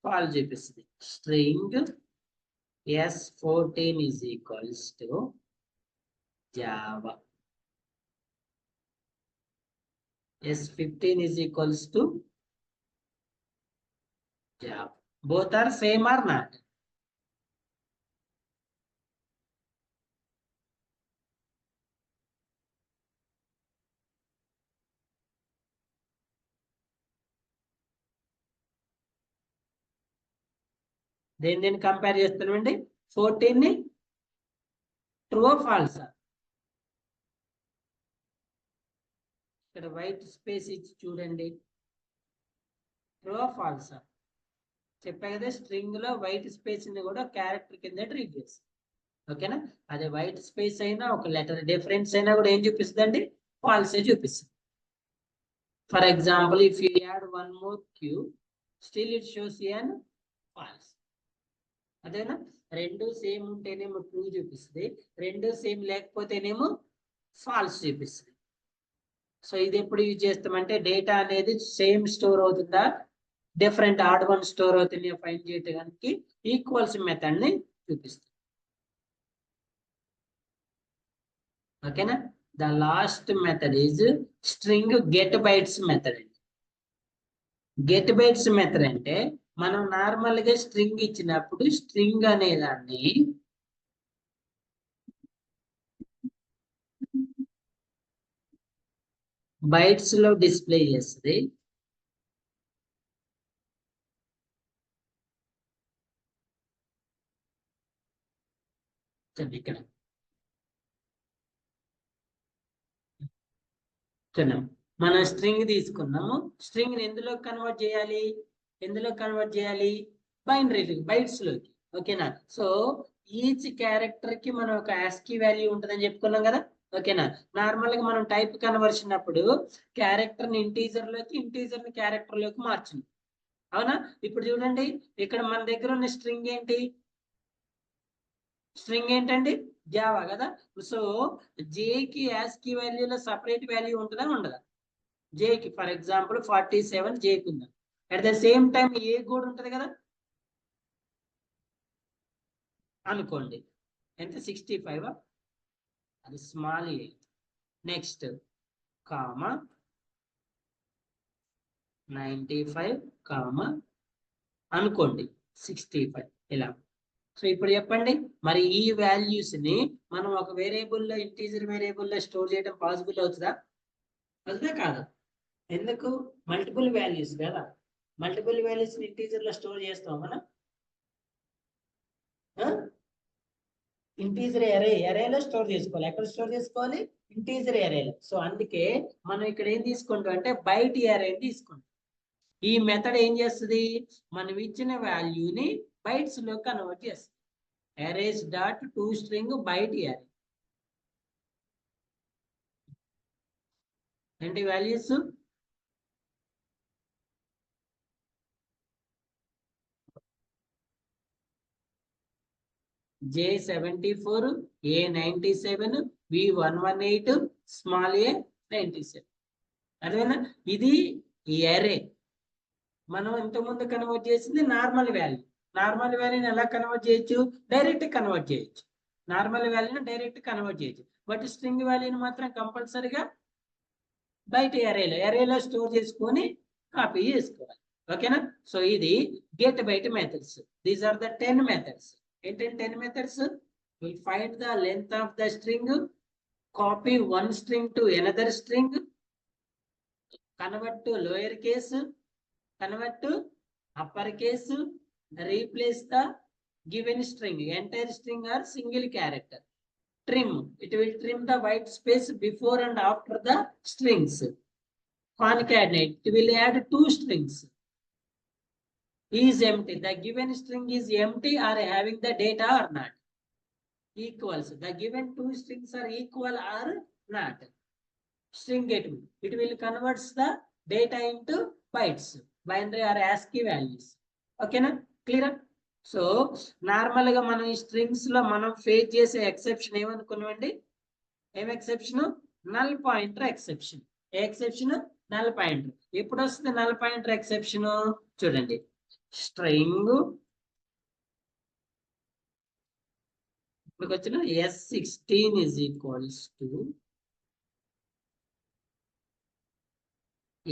ఫాల్స్ చూపిస్తుంది. String S14 is equals to Java. S15 is equals to Java. Both are same or not? దేని కంపేర్ చేస్తున్నామండి? 14 ని ట్రూ ఫాల్సా? ఇక్కడ వైట్ స్పేస్ ఇచ్చి చూడండి, ట్రూ ఫాల్సా? చెప్పా కదా, స్ట్రింగ్ లో వైట్ స్పేస్ ని కూడా క్యారెక్టర్ కింద ట్రీట్ చేస్తాం. ఓకేనా, అదే వైట్ స్పేస్ అయినా ఒక లెటర్ డిఫరెన్స్ అయినా కూడా ఏం చూపిస్తుంది అండి? ఫాల్సే చూపిస్తుంది. For example, if you add 1 more cube, still it shows an false. అదేనా, రెండు సేమ్ ఉంటేనేమో ట్రూ చూపిస్తుంది, రెండు సేమ్ లేకపోతేనేమో ఫాల్స్ చూపిస్తుంది. సో ఇది ఎప్పుడు యూజ్ చేస్తామంటే డేటా అనేది సేమ్ స్టోర్ అవుతుందా డిఫరెంట్ ఆడ్ వన్ స్టోర్ అవుతుందా ఫైండ్ చేయడానికి ఈక్వల్స్ మెథడ్ ని చూపిస్తుంది. ఓకేనా, the last method is string get bytes method. Get bytes method అంటే మనం నార్మల్ గా స్ట్రింగ్ ఇచ్చినప్పుడు స్ట్రింగ్ అనేదాన్ని బైట్స్ లో డిస్ప్లే చేస్తుంది. ఇక్కడ మనం స్ట్రింగ్ తీసుకున్నాము, స్ట్రింగ్ ని ఎందులో కన్వర్ట్ చేయాలి? ఎందులో కన్వర్ట్ చేయాలి? బైనరీ బైట్స్ లోకి. ఓకేనా, సో ఈచ్ క్యారెక్టర్ కి మనం ఒక ASCII వాల్యూ ఉంటుందని చెప్పుకున్నాం కదా. ఓకేనా, నార్మల్ గా మనం టైప్ కన్వర్షన్ అప్పుడు క్యారెక్టర్ ని ఇంటీజర్ లోకి, ఇంటీజర్ ని క్యారెక్టర్ లోకి మార్చింది. అవునా, ఇప్పుడు చూడండి ఇక్కడ మన దగ్గర ఉన్న స్ట్రింగ్ ఏంటి? స్ట్రింగ్ ఏంటండి? జావా కదా. సో జేకి ASCII వాల్యూలో సపరేట్ వాల్యూ ఉంటుందా ఉండదా? జేకి ఫర్ ఎగ్జాంపుల్ 47 జేకి ఉందా, అట్ ద సేమ్ టైం ఏ కూడా ఉంటుంది కదా అనుకోండి. ఎంత? 65, అది స్మాల్ ఏ. నెక్స్ట్ కామా 95 కామా అనుకోండి 65 ఇలా. సో ఇప్పుడు చెప్పండి, మరి ఈ వాల్యూస్ ని మనం ఒక వేరియబుల్లో ఇంటీజర్ వేరియబుల్లో స్టోర్ చేయడం పాసిబుల్ అవుతుందా? అవుతుందా కాదు? ఎందుకు? మల్టిపుల్ వాల్యూస్ కదా, మల్టిపుల్ వాల్యూస్ ఇంటీజర్ లో స్టోర్ చేస్తాం మనం. ఇంటీజర్ ఎరేలో స్టోర్ చేసుకోవాలి. ఎక్కడ స్టోర్ చేసుకోవాలి? ఇంటీజర్ ఎరేలో. సో అందుకే మనం ఇక్కడ ఏం తీసుకుంటాం అంటే బైట్ ఎరే తీసుకుంటాం. ఈ మెథడ్ ఏం చేస్తుంది? మనం ఇచ్చిన వాల్యూని బైట్స్ లో కన్వర్ట్ చేస్తుంది. Arrays dot to string byte array. ఏంటి values? J74, A97, B118, small ఏ 97. అదేనా, ఇది ఎరే. మనం ఇంతకుముందు కన్వర్ట్ చేసింది నార్మల్ వాల్యూ. నార్మల్ వాల్యూని ఎలా కన్వర్ట్ చేయొచ్చు? డైరెక్ట్ కన్వర్ట్ చేయొచ్చు. నార్మల్ వాల్యూని డైరెక్ట్ కన్వర్ట్ చేయొచ్చు, బట్ స్ట్రింగ్ వాల్యూని మాత్రం కంపల్సరీగా బయట ఎరేలో స్టోర్ చేసుకొని కాపీ చేసుకోవాలి. ఓకేనా, సో ఇది get bytes methods. These are the 10 methods. ఏంటంటే 10 methods. Will find the length of the string, copy one string to another string, convert to lower case, convert to upper case, replace the given string, entire string or single character. Trim, it will trim the white space before and after the strings. Concatenate, it will add two strings. Is empty, the given string is empty or having the data or not. Equals, the given two strings are equal or not. String get, it will converts the data into bytes, binary or ASCII values. Okay na, clear? So normal ga మనం ఈ స్ట్రింగ్స్ లో మనం ఫేస్ చేసే ఎక్సెప్షన్ ఏమనుకున్నామండి? ఏం ఎక్సెప్షన్? Null pointer exception. ఏ ఎక్సెప్షన్? Null pointer. ఎప్పుడు వస్తుంది నల్ పాయింటర్ ఎక్సెప్షన్? చూడండి, స్ట్రింగ్ ఇప్పుడు వచ్చిన S16 is equals to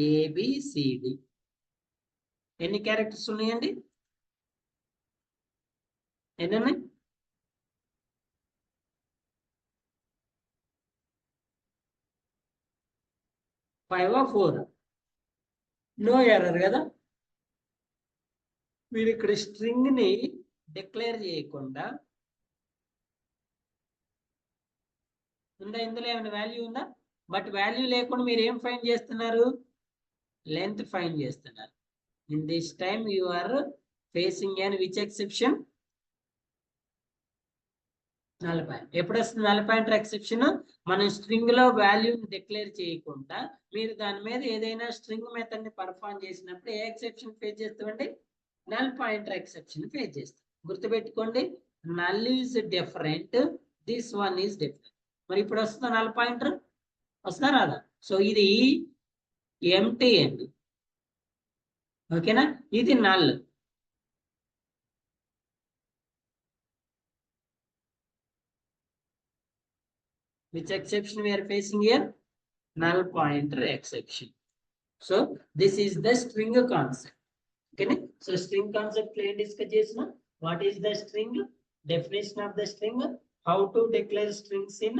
ABCD. ఎన్ని క్యారెక్టర్స్ ఉన్నాయండి? ఎన్ని? 5 or 4? నో ఎర్రర్ కదా. మీరు ఇక్కడ స్ట్రింగ్ ని డిక్లేర్ చేయకుండా ఉందా, ఇందులో ఏమైనా వాల్యూ ఉందా? బట్ వాల్యూ లేకుండా మీరు ఏం ఫైండ్ చేస్తున్నారు? లెంత్ ఫైండ్ చేస్తున్నారు. In this time you are facing an which exception? Null point. ఎప్పుడు వస్తుంది నల్ పాయింటర్ ఎక్సెప్షన్? మనం స్ట్రింగ్ లో వాల్యూని డిక్లేర్ చేయకుండా మీరు దాని మీద ఏదైనా స్ట్రింగ్ మెథడ్ ని పర్ఫార్మ్ చేసినప్పుడు ఏ ఎక్సెప్షన్ ఫేస్ చేస్తామండి? నల్ పాయింటర్ ఎక్సెప్షన్ ఫేస్ చేస్తాం. గుర్తుపెట్టుకోండి, null is different, this one is different. మరి ఇప్పుడు వస్తుందా నల్ పాయింటర్? వస్తుందా రాదా? సో ఇది ఎంటీ అండి, ఓకేనా? ఇది null. Which exception we are facing here? Null pointer exception. So this is the string concept. Okay, so string concept plain discuss chesna. What is the string? Definition of the string. How to declare strings in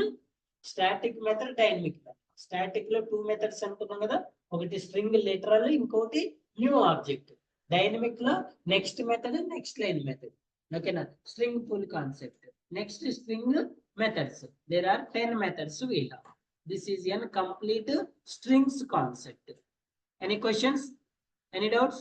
static method, dynamic method. Static లో 2 methods అనుకున్నాం కదా, ఒకటి string literal, ఇంకోటి new object. Dynamic లో next method, next line method. ఓకేనా? string full concept. Next string methods. There are 10 methods we have. This is a complete strings concept. Any questions? Any doubts?